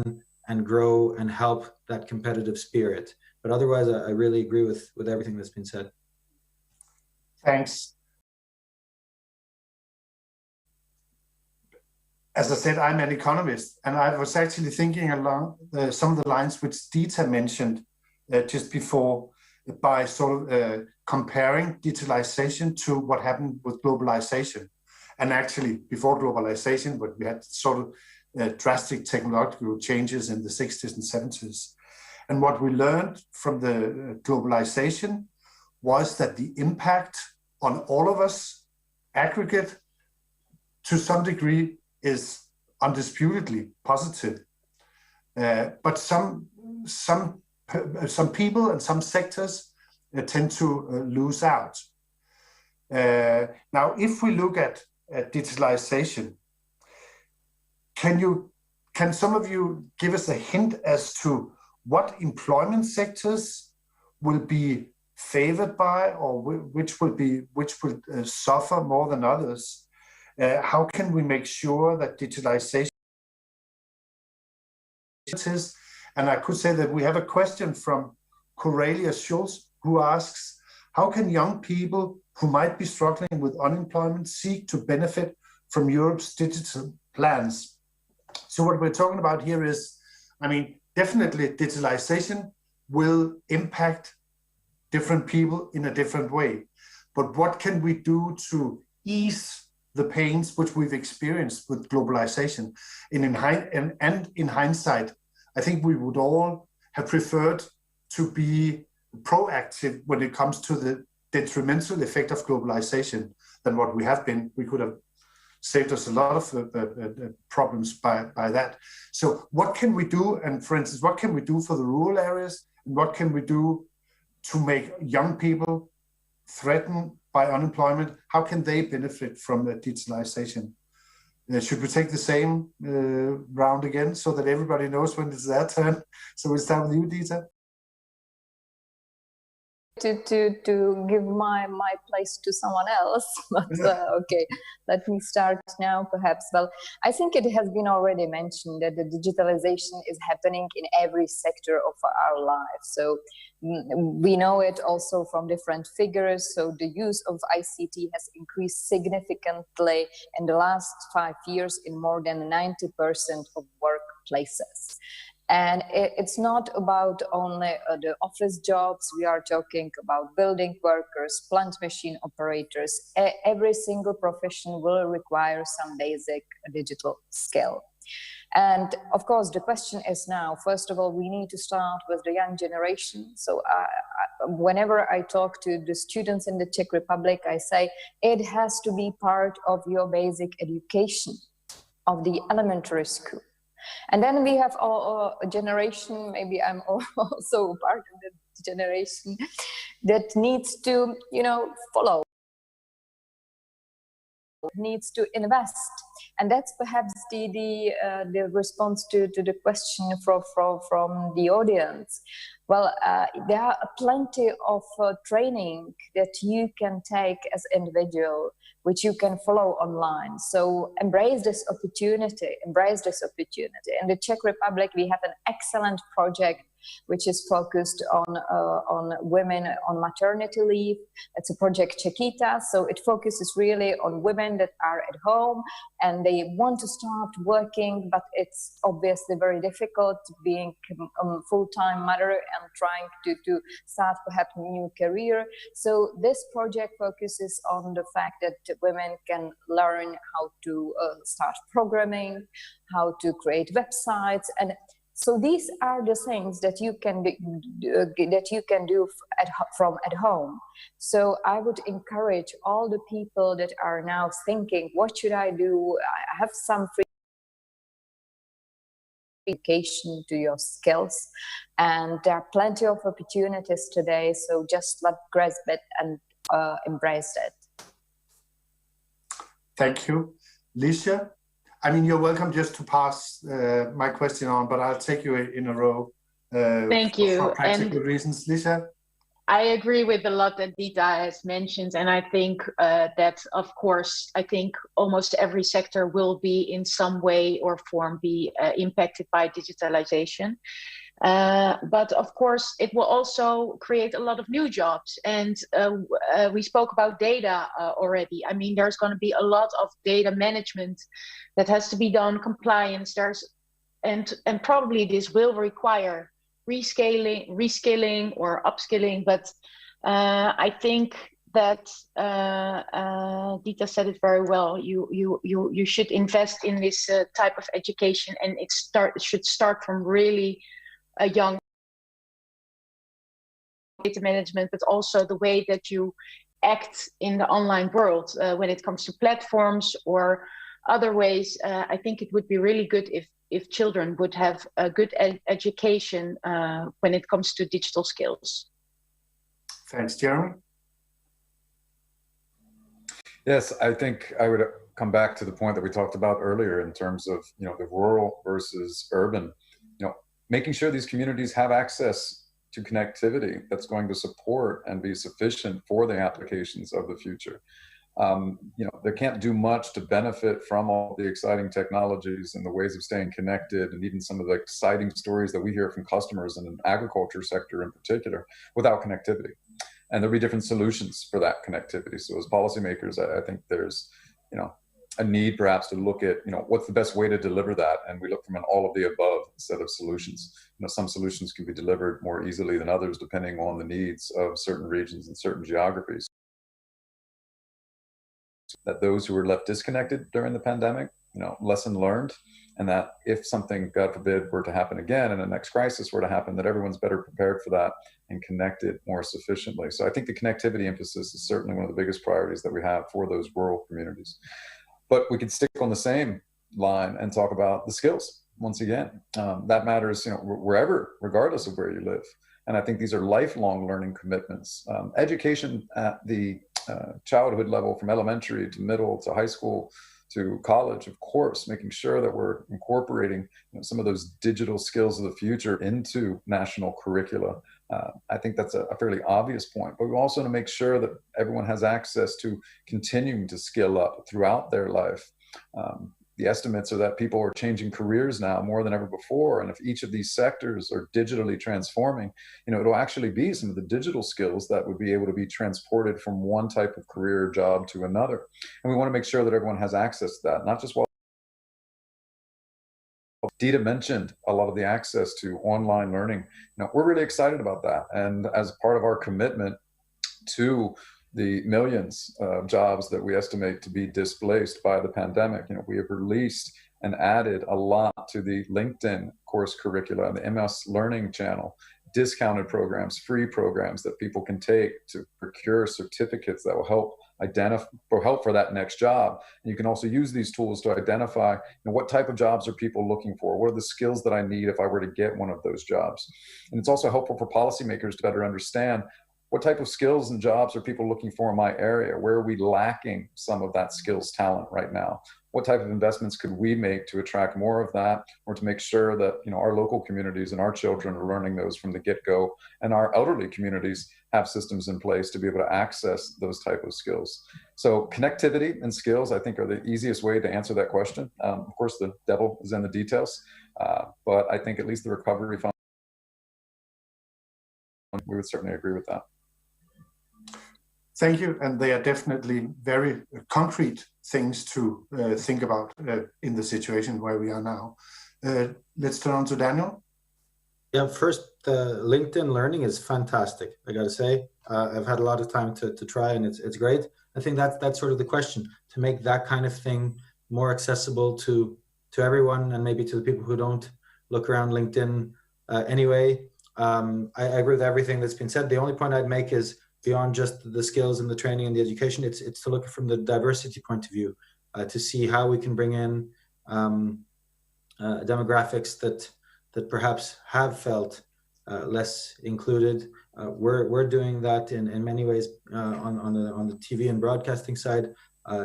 and grow and help that competitive spirit. But otherwise, I really agree with everything that's been said. Thanks. As I said, I'm an economist, and I was actually thinking along some of the lines which Dita mentioned just before, by sort of comparing digitalization to what happened with globalization. And actually, before globalization, but we had sort of drastic technological changes in the 60s and 70s. And what we learned from the globalization was that the impact on all of us, aggregate, to some degree, is undisputedly positive, but some people and some sectors tend to lose out. Now, if we look at digitalization, can some of you give us a hint as to what employment sectors will be favored by, or which will suffer more than others? How can we make sure that digitalization is? And I could say that we have a question from Coralia Schultz, who asks, how can young people who might be struggling with unemployment seek to benefit from Europe's digital plans? So what we're talking about here is, I mean, definitely digitalization will impact different people in a different way. But what can we do to ease the pains which we've experienced with globalization? And in hindsight, I think we would all have preferred to be proactive when it comes to the detrimental effect of globalization than what we have been. We could have saved us a lot of problems by that. So what can we do? And for instance, what can we do for the rural areas? And what can we do to make young people threatened by unemployment? How can they benefit from the digitalization? Should we take the same round again so that everybody knows when it's their turn? So we start with you, Dita. To give my place to someone else, but okay, let me start now perhaps. Well, I think it has been already mentioned that the digitalization is happening in every sector of our lives. So we know it also from different figures. So the use of ICT has increased significantly in the last 5 years in more than 90% of workplaces. And it's not about only the office jobs. We are talking about building workers, plant machine operators. Every single profession will require some basic digital skill. And of course, the question is now, first of all, we need to start with the young generation. So whenever I talk to the students in the Czech Republic, I say it has to be part of your basic education of the elementary school. And then we have a generation, maybe I'm also part of the generation, that needs to, follow, needs to invest. And that's perhaps the response to the question from the audience. Well, there are plenty of training that you can take as individual, which you can follow online. So embrace this opportunity, In the Czech Republic, we have an excellent project which is focused on women on maternity leave. It's a project Czechita, so it focuses really on women that are at home and they want to start working, but it's obviously very difficult being a full-time mother and trying to start perhaps a new career. So this project focuses on the fact that women can learn how to start programming, how to create websites, and so these are the things that you can do from at home. So I would encourage all the people that are now thinking, what should I do? I have some free education to your skills, and there are plenty of opportunities today. So just grasp it and embrace it. Thank you, Liesje. I mean, you're welcome just to pass my question on, but I'll take you in a row. Thank you. For practical reasons, Liesje. I agree with a lot that Dita has mentioned, and I think that, of course, I think almost every sector will be in some way or form be impacted by digitalization. But of course, it will also create a lot of new jobs. And we spoke about data already. I mean, there's going to be a lot of data management that has to be done, compliance. And probably this will require reskilling or upskilling. But I think that Dita said it very well. You should invest in this type of education, and it should start from really a young data management, but also the way that you act in the online world when it comes to platforms or other ways. I think it would be really good if children would have a good education when it comes to digital skills. Thanks, Jeremy. Yes, I think I would come back to the point that we talked about earlier in terms of the rural versus urban. Making sure these communities have access to connectivity that's going to support and be sufficient for the applications of the future. They can't do much to benefit from all the exciting technologies and the ways of staying connected, and even some of the exciting stories that we hear from customers in the agriculture sector in particular, without connectivity. And there'll be different solutions for that connectivity. So as policymakers, I think there's, a need perhaps to look at, what's the best way to deliver that? And we look from an all of the above set of solutions. Some solutions can be delivered more easily than others, depending on the needs of certain regions and certain geographies. That those who were left disconnected during the pandemic, lesson learned, and that if something, God forbid, were to happen again and the next crisis were to happen, that everyone's better prepared for that and connected more sufficiently. So I think the connectivity emphasis is certainly one of the biggest priorities that we have for those rural communities. But we could stick on the same line and talk about the skills once again. That matters, wherever, regardless of where you live. And I think these are lifelong learning commitments. Education at the childhood level, from elementary to middle to high school to college, of course, making sure that we're incorporating some of those digital skills of the future into national curricula. I think that's a fairly obvious point, but we also want to make sure that everyone has access to continuing to skill up throughout their life. The estimates are that people are changing careers now more than ever before. And if each of these sectors are digitally transforming, it'll actually be some of the digital skills that would be able to be transported from one type of career or job to another. And we want to make sure that everyone has access to that, not just while Dita mentioned a lot of the access to online learning. We're really excited about that. And as part of our commitment to the millions of jobs that we estimate to be displaced by the pandemic, we have released and added a lot to the LinkedIn course curricula and the MS Learning channel, discounted programs, free programs that people can take to procure certificates that will help for that next job. And you can also use these tools to identify, what type of jobs are people looking for? What are the skills that I need if I were to get one of those jobs? And it's also helpful for policymakers to better understand what type of skills and jobs are people looking for in my area? Where are we lacking some of that skills talent right now? What type of investments could we make to attract more of that, or to make sure that our local communities and our children are learning those from the get-go, and our elderly communities have systems in place to be able to access those type of skills. So connectivity and skills, I think, are the easiest way to answer that question. Of course, the devil is in the details, but I think at least the recovery fund, we would certainly agree with that. Thank you, and they are definitely very concrete things to think about in the situation where we are now. Let's turn on to Daniel. Yeah, first, the LinkedIn Learning is fantastic, I gotta say. I've had a lot of time to try, and it's great. I think that's sort of the question, to make that kind of thing more accessible to everyone, and maybe to the people who don't look around LinkedIn anyway. I agree with everything that's been said. The only point I'd make is, beyond just the skills and the training and the education, it's to look from the diversity point of view, to see how we can bring in demographics that perhaps have felt less included. We're doing that in many ways on the TV and broadcasting side,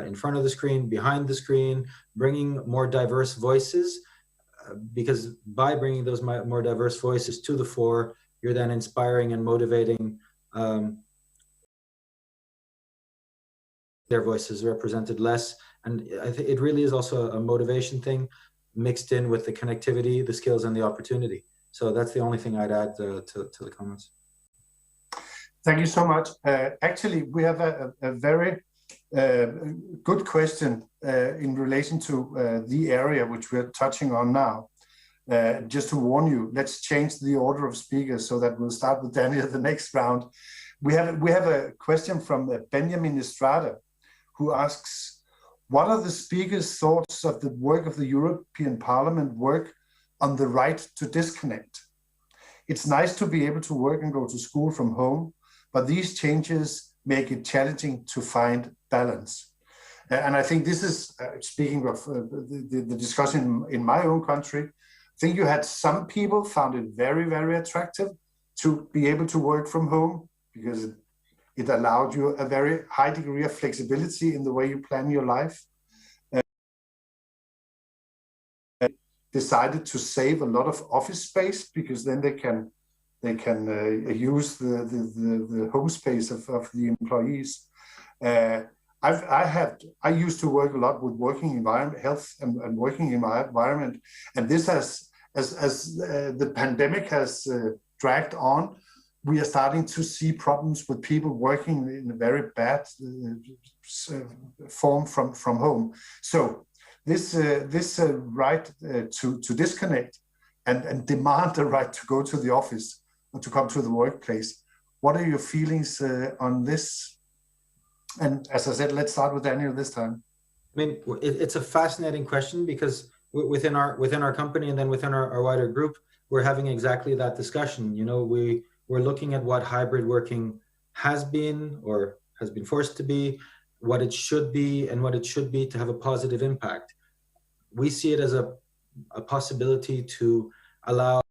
in front of the screen, behind the screen, bringing more diverse voices, because by bringing those more diverse voices to the fore, you're then inspiring and motivating their voices represented less. And I think it really is also a motivation thing mixed in with the connectivity, the skills, and the opportunity. So that's the only thing I'd add to the comments. Thank you so much. Actually, we have a very good question in relation to the area which we're touching on now. Just to warn you, let's change the order of speakers so that we'll start with Daniel the next round. We have a question from Benjamin Estrada, who asks, what are the speakers' thoughts of the work of the European Parliament work on the right to disconnect? It's nice to be able to work and go to school from home, but these changes make it challenging to find balance. And I think this is, speaking of the discussion in my own country, I think you had some people found it very, very attractive to be able to work from home, because it allowed you a very high degree of flexibility in the way you plan your life. Decided to save a lot of office space, because then they can use the home space of the employees. I used to work a lot with working environment, health and working environment, and this has, as the pandemic has dragged on, we are starting to see problems with people working in a very bad form from home. So this right to disconnect and demand the right to go to the office or to come to the workplace. What are your feelings on this? And as I said, let's start with Daniel this time. I mean, it's a fascinating question, because within our company and then within our wider group, we're having exactly that discussion. We're looking at what hybrid working has been or has been forced to be, what it should be, and what it should be to have a positive impact. We see it as a possibility to allow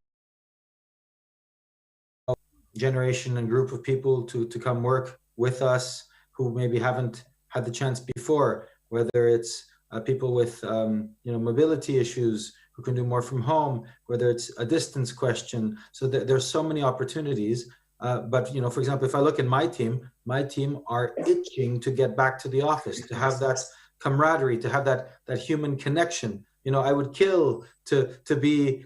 a generation and group of people to come work with us who maybe haven't had the chance before, whether it's people with mobility issues who can do more from home, whether it's a distance question. So there's so many opportunities. But for example, if I look at my team are itching to get back to the office, to have that camaraderie, to have that human connection. I would kill to be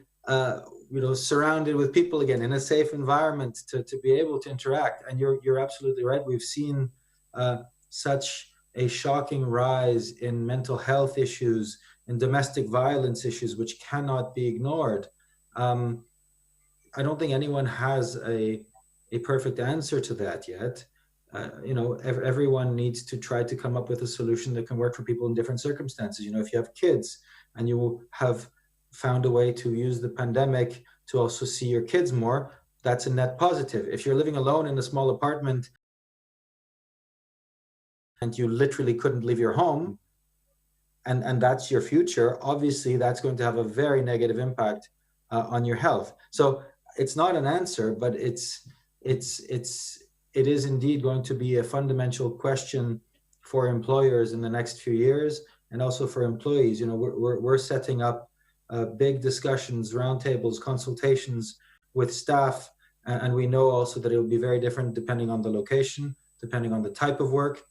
surrounded with people again in a safe environment, to be able to interact. And you're absolutely right. We've seen such a shocking rise in mental health issues and domestic violence issues, which cannot be ignored. I don't think anyone has a perfect answer to that yet. Everyone needs to try to come up with a solution that can work for people in different circumstances. If you have kids and you have found a way to use the pandemic to also see your kids more, that's a net positive. If you're living alone in a small apartment and you literally couldn't leave your home, and that's your future, obviously that's going to have a very negative impact on your health. So it's not an answer, but it is indeed going to be a fundamental question for employers in the next few years, and also for employees. You know, we're setting up big discussions, roundtables, consultations with staff, and we know also that it will be very different depending on the location, depending on the type of work,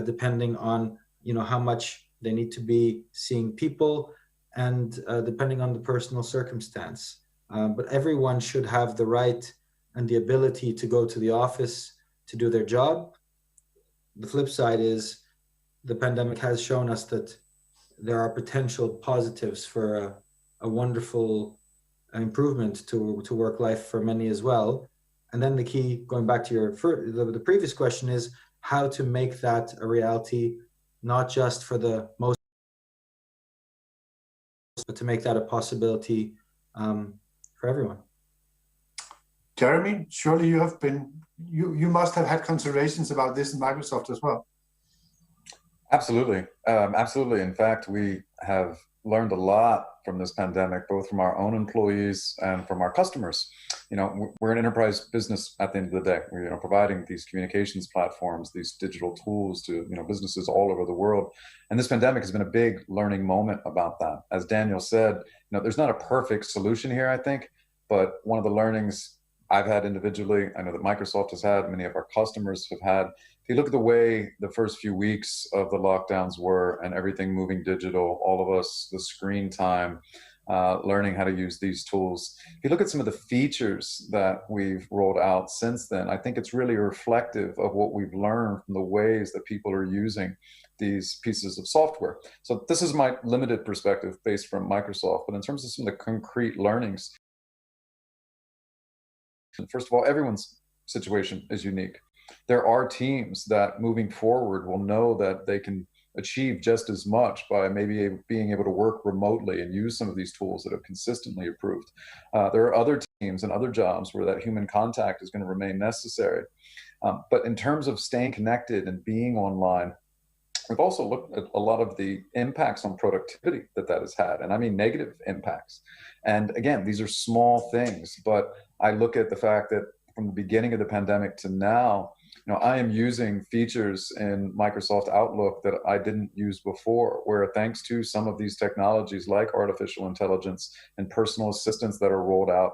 depending on, you know, how much they need to be seeing people, and depending on the personal circumstance. But everyone should have the right and the ability to go to the office to do their job. The flip side is the pandemic has shown us that there are potential positives for a wonderful improvement to work life for many as well. And then the key, going back to the previous question, is how to make that a reality, not just for the most, but to make that a possibility for everyone. Jeremy, surely you must have had considerations about this in Microsoft as well. Absolutely. Absolutely. In fact, we have learned a lot from this pandemic, both from our own employees and from our customers. You know, we're an enterprise business at the end of the day. We're, you know, providing these communications platforms, these digital tools to, you know, businesses all over the world. And this pandemic has been a big learning moment about that. As Daniel said, you know, there's not a perfect solution here, I think, but one of the learnings I've had individually, I know that Microsoft has had, many of our customers have had. If you look at the way the first few weeks of the lockdowns were and everything moving digital, all of us, the screen time, learning how to use these tools. If you look at some of the features that we've rolled out since then, I think it's really reflective of what we've learned from the ways that people are using these pieces of software. So this is my limited perspective based from Microsoft, but in terms of some of the concrete learnings, first of all, everyone's situation is unique. There are teams that moving forward will know that they can achieve just as much by maybe being able to work remotely and use some of these tools that have consistently improved. There are other teams and other jobs where that human contact is going to remain necessary. But in terms of staying connected and being online, we've also looked at a lot of the impacts on productivity that has had, and I mean negative impacts. And again, these are small things, but I look at the fact that from the beginning of the pandemic to now, you know, I am using features in Microsoft Outlook that I didn't use before, where thanks to some of these technologies like artificial intelligence and personal assistants that are rolled out,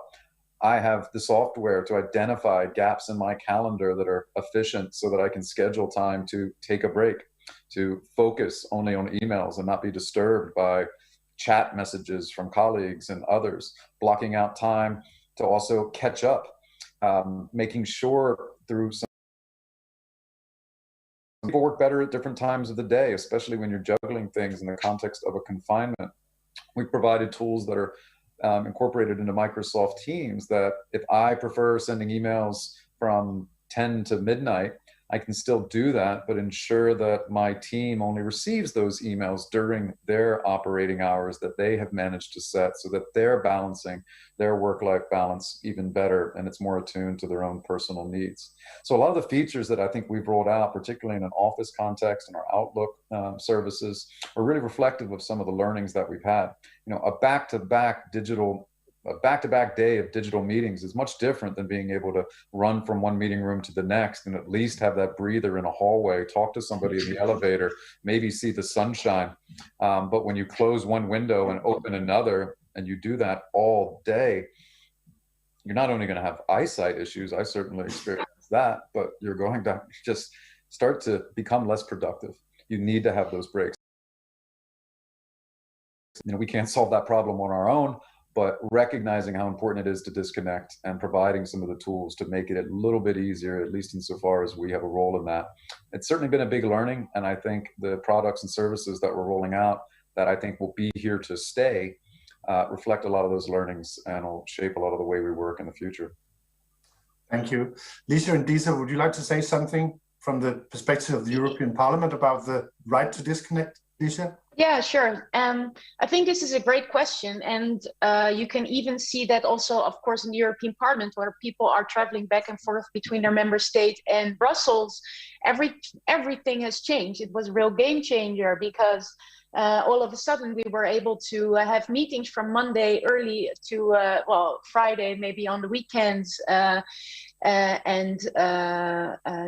I have the software to identify gaps in my calendar that are efficient so that I can schedule time to take a break, to focus only on emails and not be disturbed by chat messages from colleagues and others, blocking out time to also catch up, making sure through some people work better at different times of the day, especially when you're juggling things in the context of a confinement. We've provided tools that are incorporated into Microsoft Teams that if I prefer sending emails from 10 to midnight, I can still do that, but ensure that my team only receives those emails during their operating hours that they have managed to set so that they're balancing their work-life balance even better and it's more attuned to their own personal needs. So a lot of the features that I think we've rolled out, particularly in an office context and our Outlook services, are really reflective of some of the learnings that we've had. You know, a back-to-back day of digital meetings is much different than being able to run from one meeting room to the next and at least have that breather in a hallway, talk to somebody in the elevator, maybe see the sunshine. But when you close one window and open another, and you do that all day, you're not only going to have eyesight issues, I certainly experienced that, but you're going to just start to become less productive. You need to have those breaks. You know, we can't solve that problem on our own, but recognizing how important it is to disconnect and providing some of the tools to make it a little bit easier, at least insofar as we have a role in that. It's certainly been a big learning, and I think the products and services that we're rolling out that I think will be here to stay reflect a lot of those learnings and will shape a lot of the way we work in the future. Thank you. Liesje and Dita, would you like to say something from the perspective of the European Parliament about the right to disconnect? Liesje? Yeah, sure. I think this is a great question, and you can even see that also, of course, in the European Parliament, where people are traveling back and forth between their member state and Brussels. Everything has changed. It was a real game changer because all of a sudden we were able to have meetings from Monday early to Friday, maybe on the weekends. And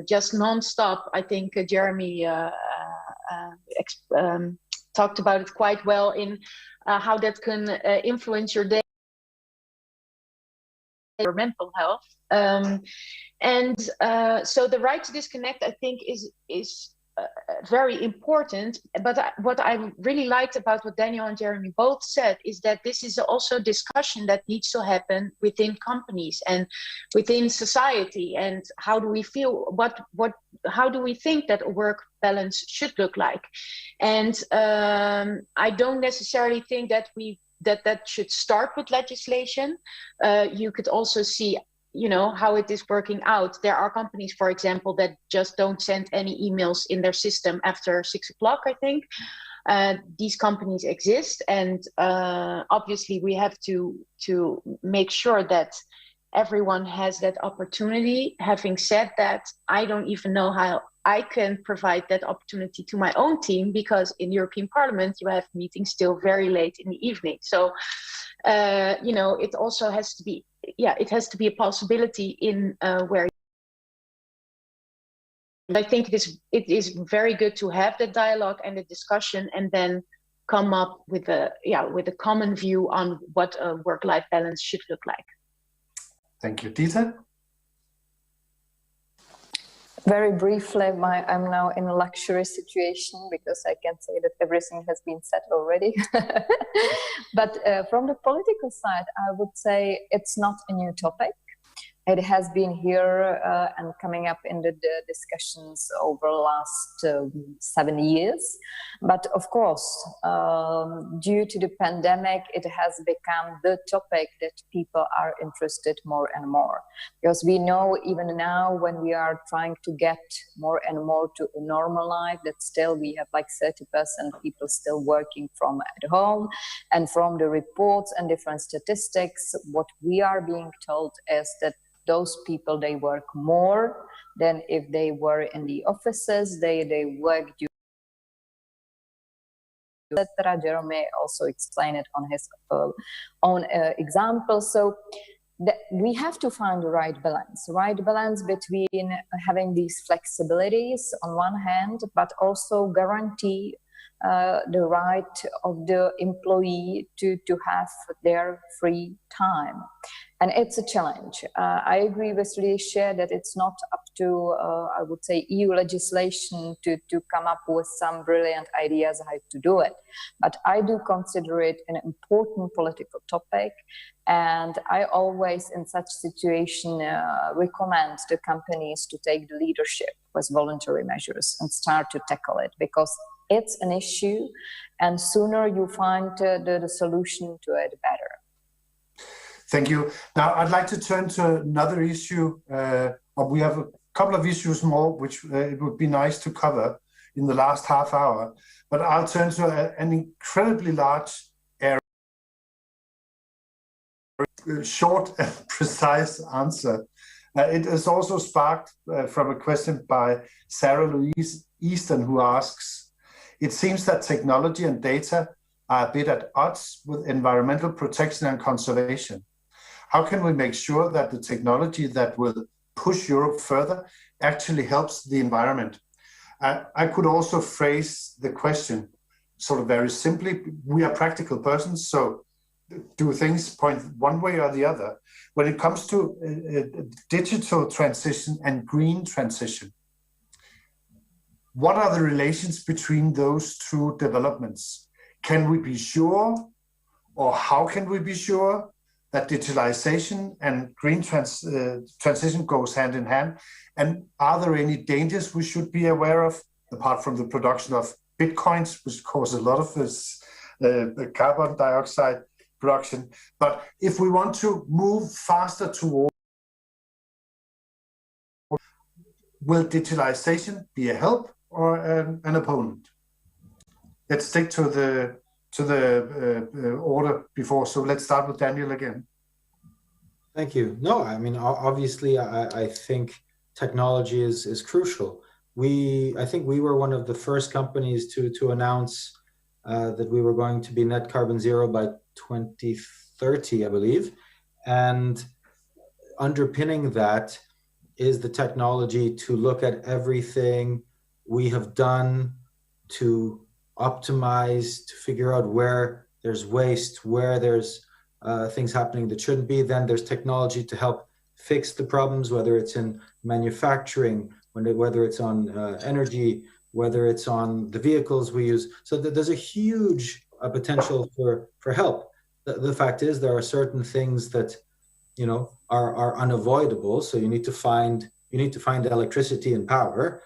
just nonstop. I think Jeremy talked about it quite well in how that can influence your day, your mental health. So the right to disconnect, I think, is very important. But what I really liked about what Daniel and Jeremy both said is that this is also a discussion that needs to happen within companies and within society. And how do we feel? How do we think that a work balance should look like? And I don't necessarily think that that should start with legislation. You could also see, how it is working out. There are companies, for example, that just don't send any emails in their system after 6 o'clock, I think. These companies exist, and obviously we have to make sure that everyone has that opportunity. Having said that, I don't even know how I can provide that opportunity to my own team, because in European Parliament you have meetings still very late in the evening. So it also has to be, it has to be a possibility in where I think it is very good to have the dialogue and the discussion, and then come up with a common view on what a work-life balance should look like. Thank you. Dita? Very briefly, I'm now in a luxury situation because I can say that everything has been said already. But from the political side, I would say it's not a new topic. It has been here and coming up in the discussions over the last 7 years. But of course, due to the pandemic, it has become the topic that people are interested more and more. Because we know even now, when we are trying to get more and more to a normal life, that still we have like 30% people still working from at home. And from the reports and different statistics, what we are being told is that those people, they work more than if they were in the offices. They work due, etc. Jeremy also explained it on his own example. So we have to find the right balance between having these flexibilities on one hand, but also guarantee the right of the employee to have their free time. And it's a challenge. I agree with Liesje that it's not up to, I would say, EU legislation to come up with some brilliant ideas how to do it. But I do consider it an important political topic. And I always, in such situation, recommend the companies to take the leadership with voluntary measures and start to tackle it, because it's an issue, and sooner you find the solution to it, better. Thank you. Now, I'd like to turn to another issue. We have a couple of issues more, which it would be nice to cover in the last half hour. But I'll turn to an incredibly large area. Short and precise answer. It is also sparked from a question by Sarah Louise Easton, who asks, it seems that technology and data are a bit at odds with environmental protection and conservation. How can we make sure that the technology that will push Europe further actually helps the environment? I could also phrase the question sort of very simply. We are practical persons, so do things point one way or the other. When it comes to digital transition and green transition, what are the relations between those two developments? Can we be sure, or how can we be sure, that digitalization and green transition goes hand in hand? And are there any dangers we should be aware of, apart from the production of bitcoins, which cause a lot of this carbon dioxide production? But if we want to move faster toward, will digitalization be a help or an opponent? let's stick to the order before. So let's start with Daniel again. Thank you. No, I mean, obviously, I think technology is crucial. I think we were one of the first companies to announce that we were going to be net carbon zero by 2030, I believe. And underpinning that is the technology to look at everything we have done to optimize, to figure out where there's waste, where there's things happening that shouldn't be. Then there's technology to help fix the problems, whether it's in manufacturing, whether it's on energy, whether it's on the vehicles we use. So there's a huge potential for help. The fact is, there are certain things that, you know, are unavoidable. So you need to find electricity and power.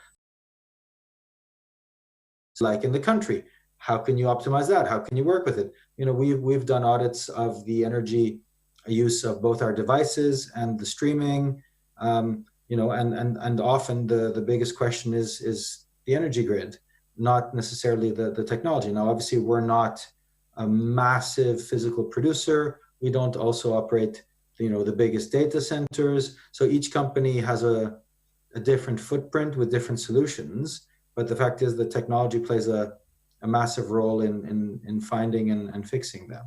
Like in the country, how can you optimize that? How can you work with it? You know, we've done audits of the energy use of both our devices and the streaming. You know, and often the biggest question is the energy grid, not necessarily the technology. Now, obviously, we're not a massive physical producer. We don't also operate, you know, the biggest data centers. So each company has a different footprint with different solutions. But the fact is, the technology plays a massive role in finding and fixing them.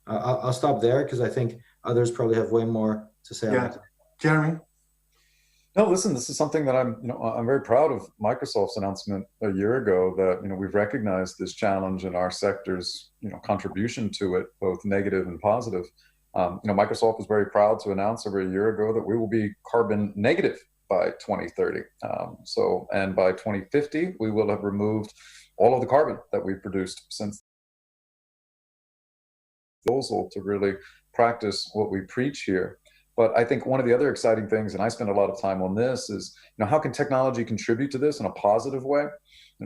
I'll stop there because I think others probably have way more to say. Yeah, Jeremy. No, listen, this is something that I'm very proud of Microsoft's announcement a year ago that, you know, we've recognized this challenge and our sector's, you know, contribution to it, both negative and positive. You know, Microsoft was very proud to announce over a year ago that we will be carbon negative by 2030. And by 2050, we will have removed all of the carbon that we've produced since the proposal to really practice what we preach here. But I think one of the other exciting things, and I spend a lot of time on this, is, you know, how can technology contribute to this in a positive way?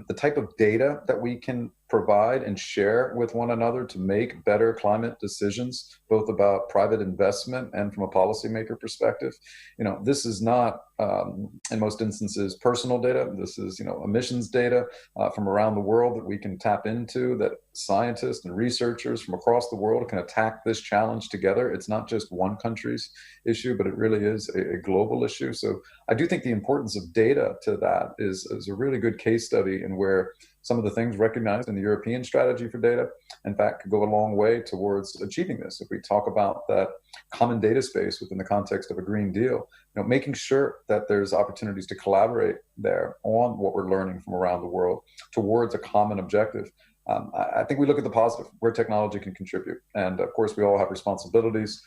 The type of data that we can provide and share with one another to make better climate decisions, both about private investment and from a policymaker perspective. You know, this is not, in most instances, personal data. This is, you know, emissions data from around the world that we can tap into, that scientists and researchers from across the world can attack this challenge together. It's not just one country's issue, but it really is a global issue. So I do think the importance of data to that is a really good case study in where some of the things recognized in the European strategy for data, in fact, could go a long way towards achieving this. If we talk about that common data space within the context of a Green Deal, you know, making sure that there's opportunities to collaborate there on what we're learning from around the world towards a common objective. I think we look at the positive, where technology can contribute. And of course, we all have responsibilities,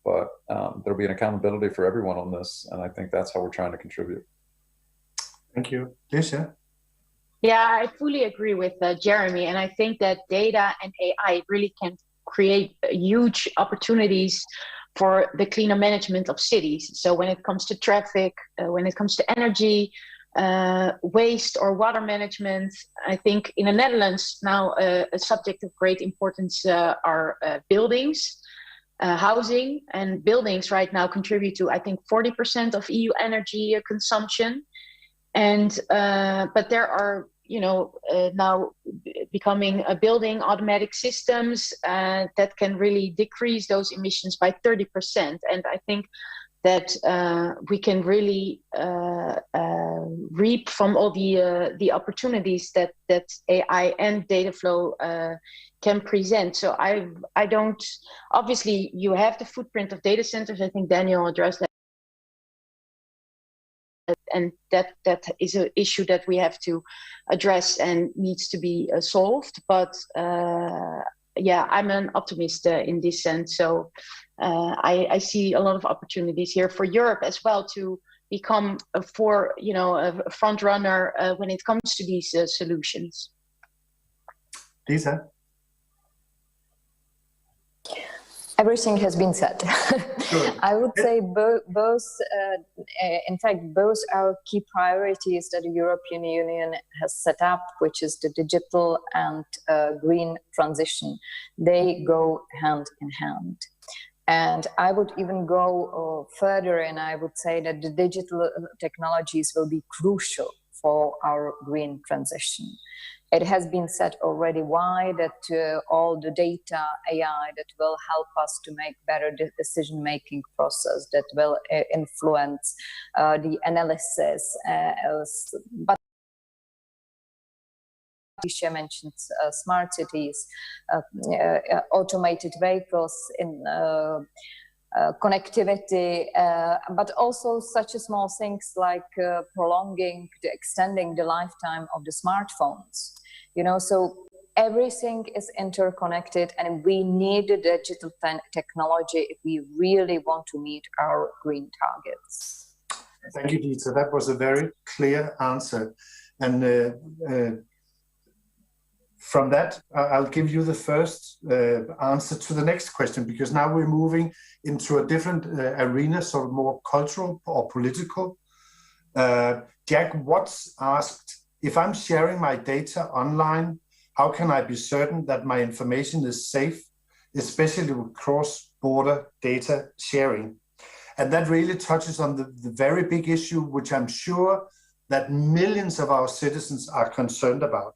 but there'll be an accountability for everyone on this. And I think that's how we're trying to contribute. Thank you. Liesje? Yeah, I fully agree with Jeremy. And I think that data and AI really can create huge opportunities for the cleaner management of cities. So when it comes to traffic, when it comes to energy, waste or water management, I think in the Netherlands now a subject of great importance are buildings. Housing and buildings right now contribute to, I think, 40% of EU energy consumption. And but there are, you know, now becoming building automatic systems that can really decrease those emissions by 30%. And I think that we can really reap from all the opportunities that AI and data flow can present. So I don't, obviously you have the footprint of data centers. I think Daniel addressed that. And that is an issue that we have to address and needs to be solved. But yeah, I'm an optimist in this sense. So I see a lot of opportunities here for Europe as well to become a front runner when it comes to these solutions. Dita? Everything has been said. I would say both our key priorities that the European Union has set up, which is the digital and green transition, they go hand in hand. And I would even go further, and I would say that the digital technologies will be crucial for our green transition. It has been said already why that all the data AI that will help us to make better decision-making process, that will influence the analysis, but Liesje mentioned smart cities, automated vehicles in connectivity, but also such small things like extending the lifetime of the smartphones. You know, so everything is interconnected, and we need the digital technology if we really want to meet our green targets. Thank you, Dita. That was a very clear answer. And from that, I'll give you the first answer to the next question, because now we're moving into a different arena, sort of more cultural or political. Jack Watts asked, if I'm sharing my data online, how can I be certain that my information is safe, especially with cross-border data sharing? And that really touches on the very big issue, which I'm sure that millions of our citizens are concerned about.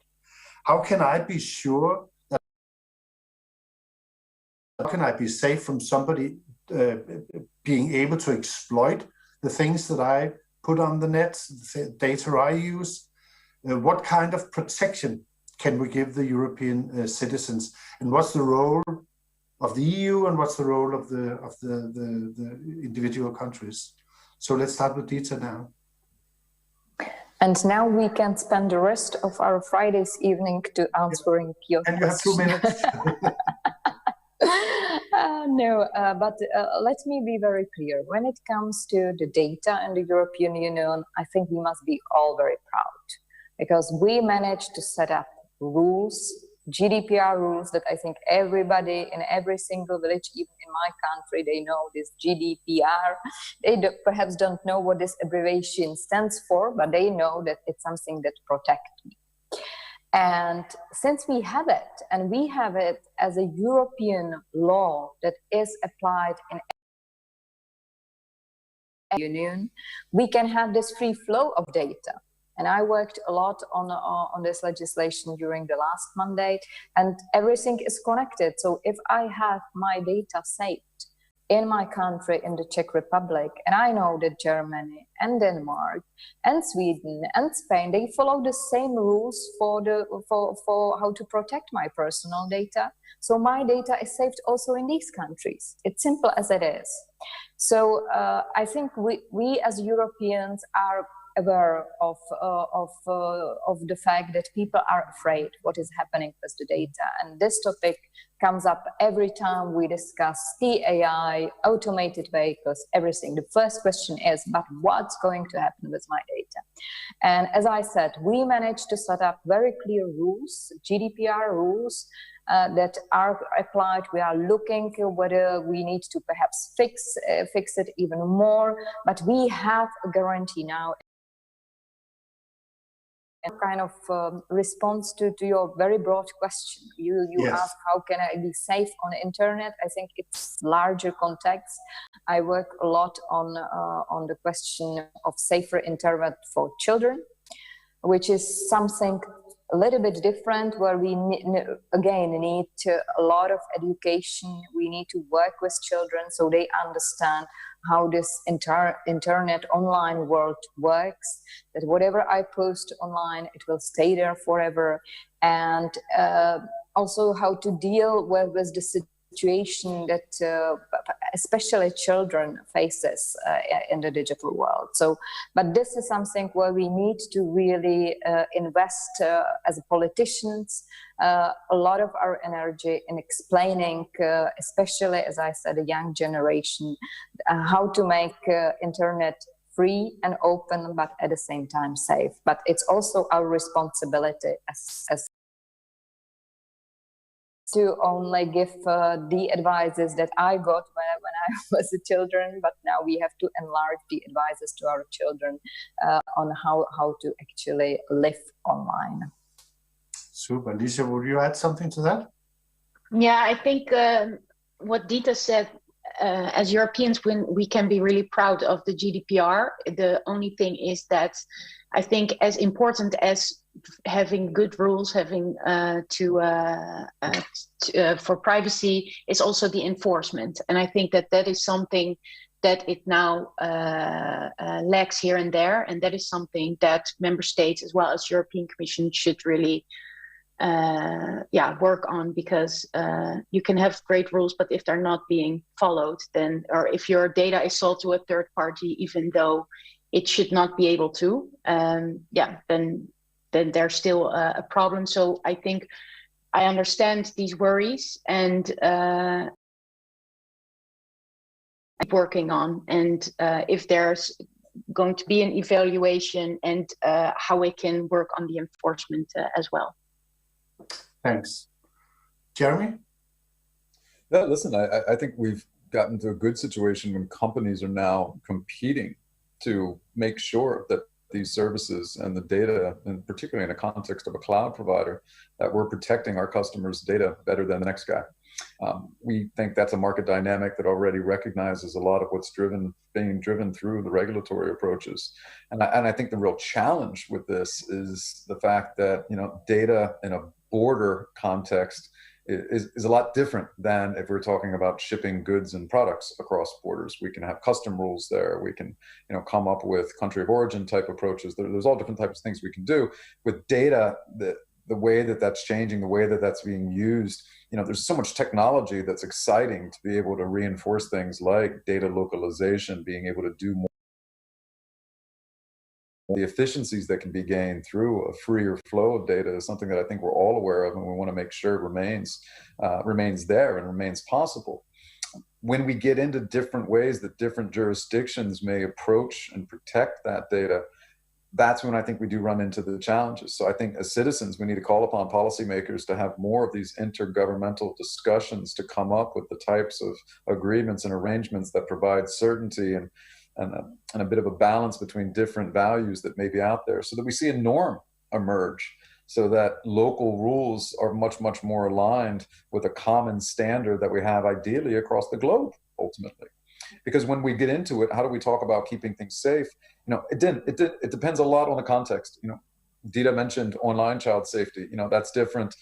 How can I be sure that, how can I be safe from somebody being able to exploit the things that I put on the net, the data I use? What kind of protection can we give the European citizens? And what's the role of the EU, and what's the role of the individual countries? So let's start with Dita now. And now we can spend the rest of our Friday's evening to answering your questions. And you have 2 minutes. But let me be very clear. When it comes to the data in the European Union, I think we must be all very proud, because we managed to set up rules, GDPR rules, that I think everybody in every single village, even in my country, they know this GDPR. They perhaps don't know what this abbreviation stands for, but they know that it's something that protects me. And since we have it, and we have it as a European law that is applied in the Union, we can have this free flow of data. And I worked a lot on this legislation during the last mandate, and everything is connected. So if I have my data saved in my country, in the Czech Republic, and I know that Germany and Denmark and Sweden and Spain, they follow the same rules for how to protect my personal data. So my data is saved also in these countries. It's simple as it is. So I think we as Europeans are aware of the fact that people are afraid what is happening with the data, and this topic comes up every time we discuss the AI, automated vehicles, everything. The first question is, but what's going to happen with my data? And as I said, we managed to set up very clear rules, GDPR rules, that are applied. We are looking whether we need to perhaps fix it even more, but we have a guarantee now. A kind of response to your very broad question. You yes. Ask, how can I be safe on the internet? I think it's larger context. I work a lot on the question of safer internet for children, which is something a little bit different, where we again need a lot of education. We need to work with children so they understand how this internet online world works, that whatever I post online, it will stay there forever, and also how to deal with the situation that especially children faces in the digital world. So, but this is something where we need to really invest as politicians a lot of our energy in explaining, especially, as I said, a young generation, how to make internet free and open, but at the same time safe. But it's also our responsibility as to only give the advices that I got when I was a children, but now we have to enlarge the advices to our children on how to actually live online. Super. Liesje, would you add something to that? Yeah, I think what Dita said as Europeans, when we can be really proud of the GDPR, the only thing is that I think as important as having good rules, having for privacy, is also the enforcement. And I think that that is something that it now lacks here and there, and that is something that member states as well as European Commission should really work on, because you can have great rules, but if they're not being followed, then, or if your data is sold to a third party, even though it should not be able to, then there's still a problem. So I think I understand these worries, and working on, and if there's going to be an evaluation, and how we can work on the enforcement as well. Thanks. Jeremy? Yeah, listen, I think we've gotten to a good situation when companies are now competing to make sure that these services and the data, and particularly in the context of a cloud provider, that we're protecting our customers' data better than the next guy. We think that's a market dynamic that already recognizes a lot of what's being driven through the regulatory approaches. And I think the real challenge with this is the fact that, data in a border context is a lot different than if we're talking about shipping goods and products across borders. We can have custom rules there. We can, come up with country of origin type approaches. There's all different types of things we can do with data. The way that that's changing, the way that that's being used, there's so much technology that's exciting to be able to reinforce things like data localization, being able to do more. The efficiencies that can be gained through a freer flow of data is something that I think we're all aware of, and we want to make sure it remains there and remains possible. When we get into different ways that different jurisdictions may approach and protect that data, that's when I think we do run into the challenges. So I think as citizens, we need to call upon policymakers to have more of these intergovernmental discussions to come up with the types of agreements and arrangements that provide certainty and a bit of a balance between different values that may be out there, so that we see a norm emerge, so that local rules are much, much more aligned with a common standard that we have ideally across the globe, ultimately. Because when we get into it, how do we talk about keeping things safe? It depends a lot on the context. Dita mentioned online child safety. That's different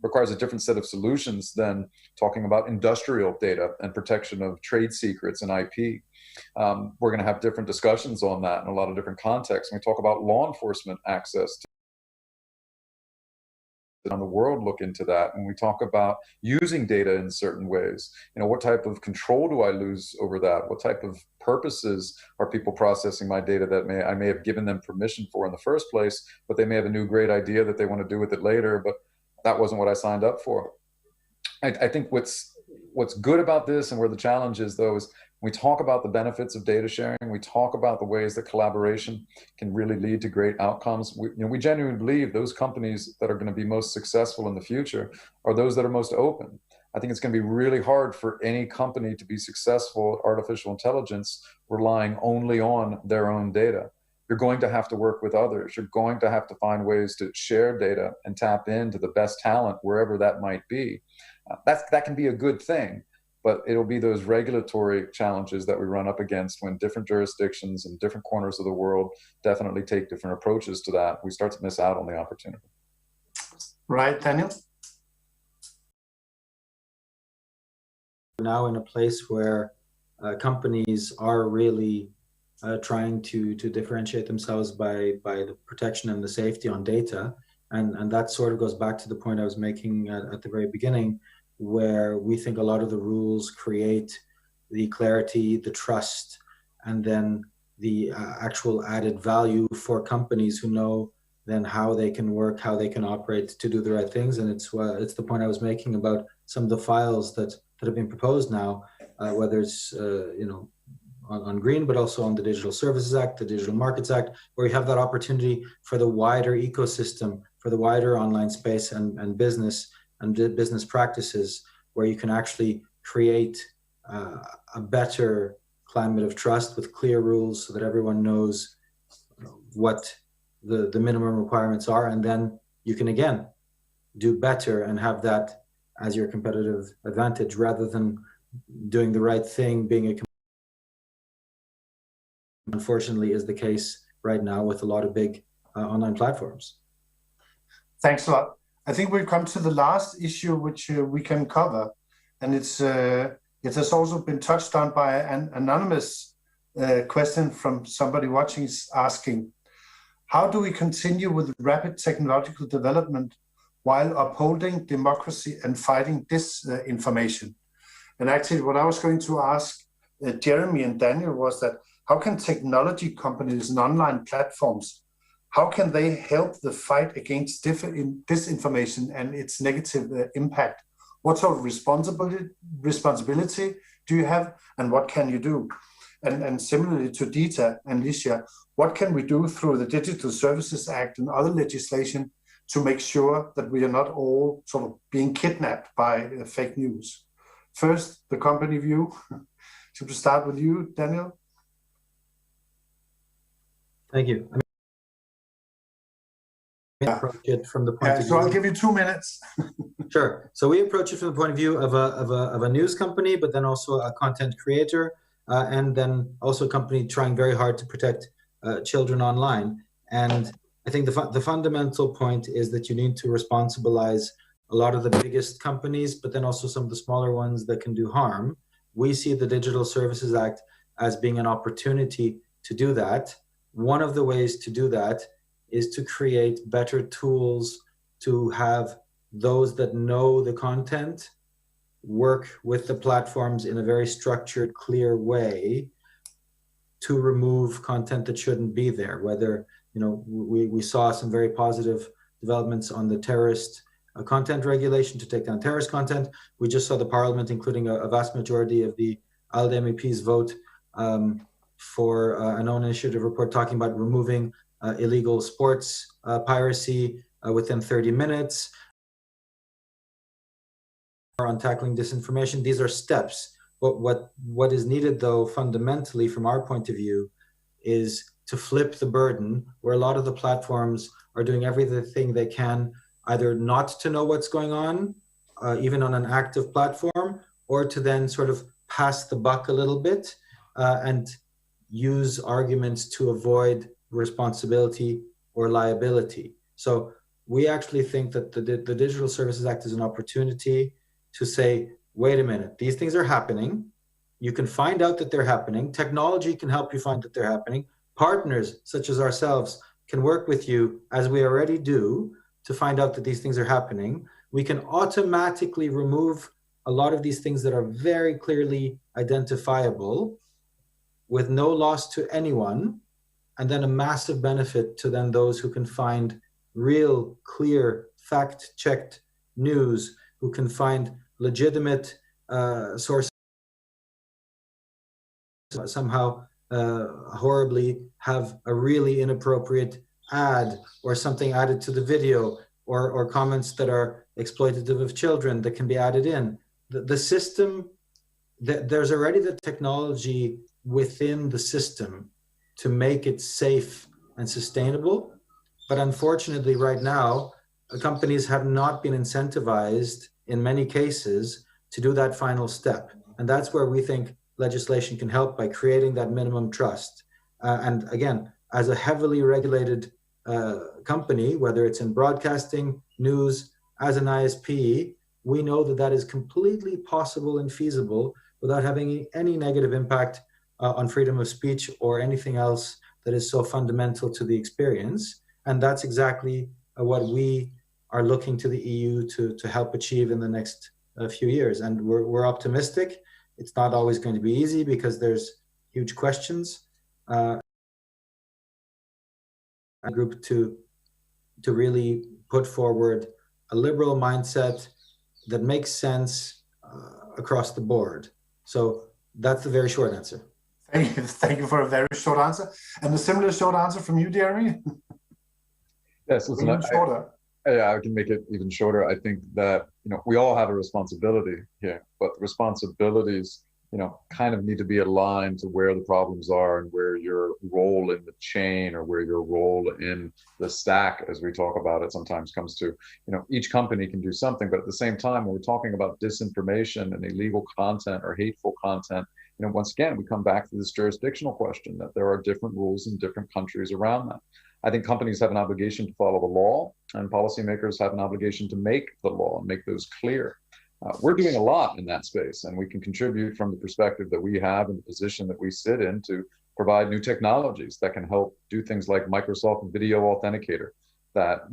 requires a different set of solutions than talking about industrial data and protection of trade secrets and IP. We're going to have different discussions on that in a lot of different contexts. When we talk about law enforcement access to around the world, look into that. When we talk about using data in certain ways, what type of control do I lose over that? What type of purposes are people processing my data that I may have given them permission for in the first place, but they may have a new great idea that they want to do with it later, but that wasn't what I signed up for. I think what's good about this, and where the challenge is, though, is we talk about the benefits of data sharing. We talk about the ways that collaboration can really lead to great outcomes. We genuinely believe those companies that are going to be most successful in the future are those that are most open. I think it's going to be really hard for any company to be successful at artificial intelligence relying only on their own data. You're going to have to work with others. You're going to have to find ways to share data and tap into the best talent wherever that might be. That can be a good thing. But it'll be those regulatory challenges that we run up against when different jurisdictions and different corners of the world definitely take different approaches to that. We start to miss out on the opportunity. Right, Daniel? We're now in a place where companies are really trying to differentiate themselves by the protection and the safety on data. And that sort of goes back to the point I was making at the very beginning, where we think a lot of the rules create the clarity, the trust, and then the actual added value for companies who know then how they can work, how they can operate to do the right things. And it's the point I was making about some of the files that have been proposed now, whether it's on green, but also on the Digital Services Act, the Digital Markets Act, where you have that opportunity for the wider ecosystem, for the wider online space and business and business practices, where you can actually create a better climate of trust with clear rules so that everyone knows what the minimum requirements are. And then you can, again, do better and have that as your competitive advantage, rather than doing the right thing, being a unfortunately is the case right now with a lot of big online platforms. Thanks a lot. I think we've come to the last issue which we can cover, and it has also been touched on by an anonymous question from somebody watching asking, how do we continue with rapid technological development while upholding democracy and fighting disinformation? And actually what I was going to ask Jeremy and Daniel was that how can technology companies and online platforms, how can they help the fight against disinformation and its negative impact? What sort of responsibility do you have, and what can you do? And similarly to Dita and Liesje, what can we do through the Digital Services Act and other legislation to make sure that we are not all sort of being kidnapped by fake news? First, the company view. Should we start with you, Daniel? Thank you. Approach it from the point of view. So I'll give you 2 minutes. Sure. So we approach it from the point of view of a news company, but then also a content creator, and then also a company trying very hard to protect children online. And I think the fundamental point is that you need to responsibilize a lot of the biggest companies, but then also some of the smaller ones that can do harm. We see the Digital Services Act as being an opportunity to do that. One of the ways to do that is to create better tools to have those that know the content work with the platforms in a very structured, clear way to remove content that shouldn't be there. Whether, we saw some very positive developments on the terrorist content regulation to take down terrorist content. We just saw the parliament, including a vast majority of the ALDE MEPs vote for an own initiative report talking about removing illegal sports piracy within 30 minutes. On tackling disinformation, these are steps. But what is needed, though, fundamentally from our point of view, is to flip the burden, where a lot of the platforms are doing everything they can, either not to know what's going on, even on an active platform, or to then sort of pass the buck a little bit and use arguments to avoid responsibility or liability. So we actually think that the Digital Services Act is an opportunity to say, wait a minute, these things are happening. You can find out that they're happening. Technology can help you find that they're happening. Partners such as ourselves can work with you, as we already do, to find out that these things are happening. We can automatically remove a lot of these things that are very clearly identifiable with no loss to anyone, and then a massive benefit to then those who can find real, clear, fact-checked news, who can find legitimate sources somehow horribly have a really inappropriate ad or something added to the video, or comments that are exploitative of children that can be added in. The system, there's already the technology within the system to make it safe and sustainable. But unfortunately, right now, companies have not been incentivized in many cases to do that final step. And that's where we think legislation can help, by creating that minimum trust. And again, as a heavily regulated company, whether it's in broadcasting, news, as an ISP, we know that that is completely possible and feasible without having any negative impact on freedom of speech or anything else that is so fundamental to the experience. And that's exactly what we are looking to the EU to help achieve in the next few years. And we're optimistic. It's not always going to be easy because there's huge questions. A group to really put forward a liberal mindset that makes sense across the board. So that's the very short answer. Thank you for a very short answer. And a similar short answer from you, Jeremy? Yes, listen, I can make it even shorter. I think that we all have a responsibility here, but responsibilities kind of need to be aligned to where the problems are and where your role in the chain or where your role in the stack, as we talk about it, sometimes comes to, each company can do something, but at the same time, when we're talking about disinformation and illegal content or hateful content, once again, we come back to this jurisdictional question that there are different rules in different countries around that. I think companies have an obligation to follow the law, and policymakers have an obligation to make the law and make those clear. We're doing a lot in that space, and we can contribute from the perspective that we have and the position that we sit in to provide new technologies that can help do things like Microsoft Video Authenticator that,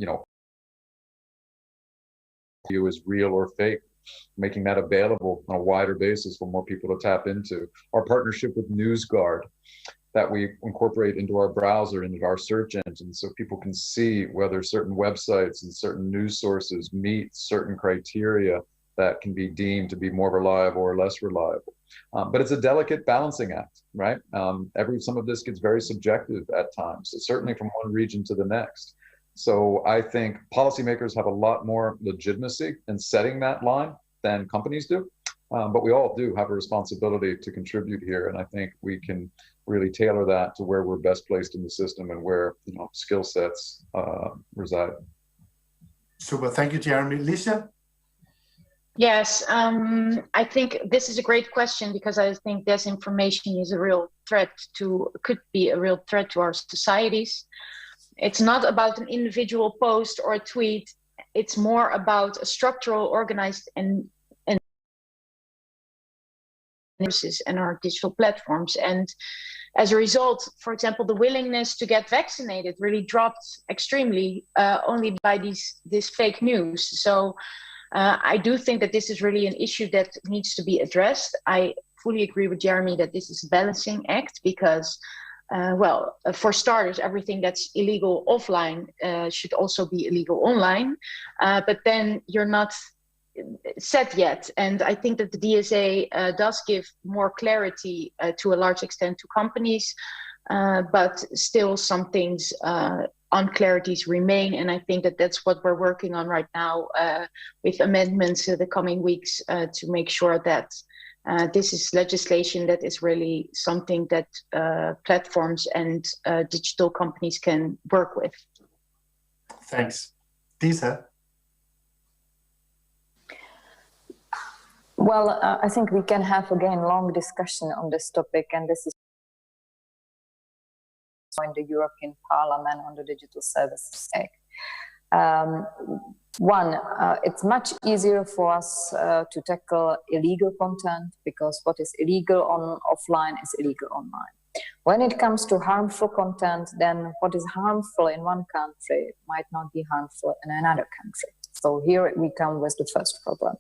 video is real or fake, making that available on a wider basis for more people to tap into. Our partnership with NewsGuard that we incorporate into our browser and into our search engine so people can see whether certain websites and certain news sources meet certain criteria that can be deemed to be more reliable or less reliable. But it's a delicate balancing act, right? Some of this gets very subjective at times, certainly from one region to the next. So I think policymakers have a lot more legitimacy in setting that line than companies do. But we all do have a responsibility to contribute here. And I think we can really tailor that to where we're best placed in the system and where skill sets reside. Super, thank you, Jeremy. Liesje? Yes, I think this is a great question because I think disinformation is a real threat could be a real threat to our societies. It's not about an individual post or a tweet. It's more about a structural, organized and our digital platforms. And as a result, for example, the willingness to get vaccinated really dropped extremely only by this fake news. So I do think that this is really an issue that needs to be addressed. I fully agree with Jeremy that this is a balancing act because, for starters, everything that's illegal offline should also be illegal online. But then you're not set yet. And I think that the DSA does give more clarity to a large extent to companies, but still some things unclarities remain, and I think that that's what we're working on right now with amendments in the coming weeks to make sure that this is legislation that is really something that platforms and digital companies can work with. Thanks. Dita? Well, I think we can have again long discussion on this topic, and this is in the European Parliament on the Digital Services Act. It's much easier for us to tackle illegal content because what is illegal offline is illegal online. When it comes to harmful content, then what is harmful in one country might not be harmful in another country. So here we come with the first problem.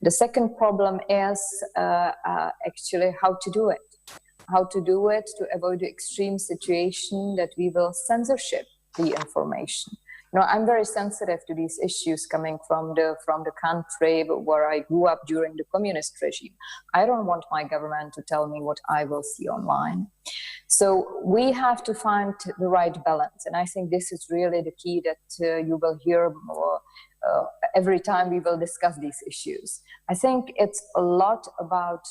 The second problem is actually how to do it. How to do it to avoid the extreme situation that we will censorship the information. I'm very sensitive to these issues coming from the country where I grew up during the communist regime. I don't want my government to tell me what I will see online. So we have to find the right balance. And I think this is really the key that you will hear more every time we will discuss these issues. I think it's a lot about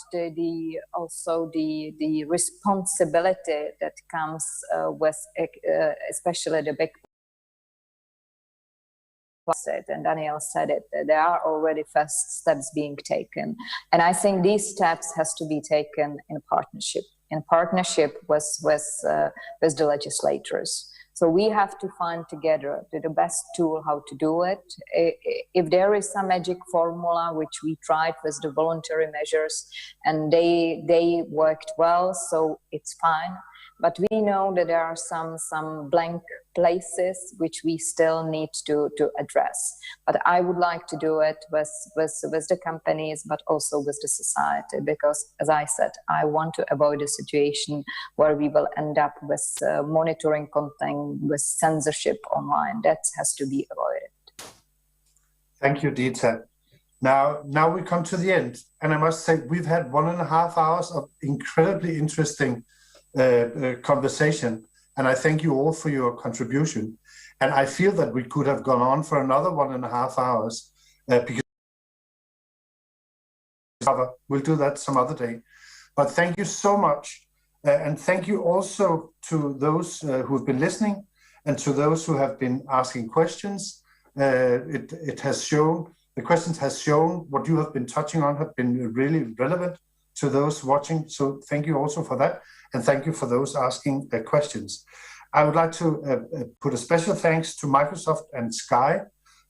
also the responsibility that comes with especially the big and Daniel said it, there are already first steps being taken. And I think these steps has to be taken in partnership with the legislators. So we have to find together the best tool how to do it. If there is some magic formula, which we tried with the voluntary measures, and they worked well, so it's fine. But we know that there are some blank places which we still need to address. But I would like to do it with the companies, but also with the society, because as I said, I want to avoid a situation where we will end up with monitoring content, with censorship online. That has to be avoided. Thank you, Dita. Now we come to the end. And I must say, we've had 1.5 hours of incredibly interesting conversation, and I thank you all for your contribution. And I feel that we could have gone on for another 1.5 hours because we'll do that some other day. But thank you so much. And thank you also to those who have been listening and to those who have been asking questions. It has shown, the questions has shown what you have been touching on have been really relevant to those watching. So thank you also for that. And thank you for those asking questions. I would like to put a special thanks to Microsoft and Sky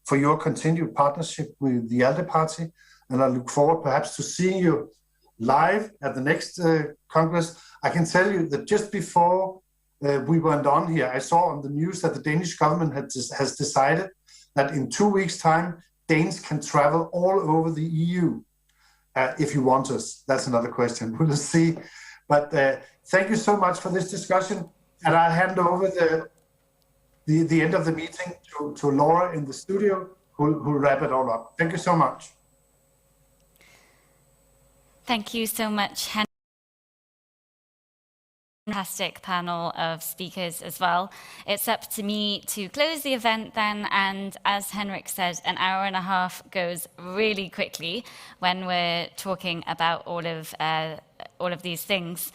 for your continued partnership with the ALDE Party. And I look forward perhaps to seeing you live at the next Congress. I can tell you that just before we went on here, I saw on the news that the Danish government has decided that in 2 weeks' time, Danes can travel all over the EU. If you want us, that's another question. We'll see. But thank you so much for this discussion. And I'll hand over the end of the meeting to Laura in the studio, who'll wrap it all up. Thank you so much. Thank you so much, Henrik. Fantastic panel of speakers as well. It's up to me to close the event then, and as Henrik said, an hour and a half goes really quickly when we're talking about all of these things.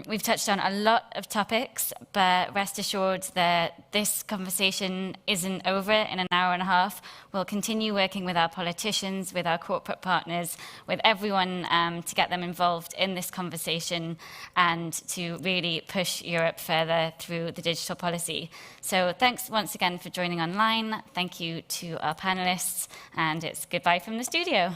We've touched on a lot of topics, but rest assured that this conversation isn't over in an hour and a half. We'll continue working with our politicians, with our corporate partners, with everyone to get them involved in this conversation and to really push Europe further through the digital policy. So thanks once again for joining online. Thank you to our panelists, and it's goodbye from the studio.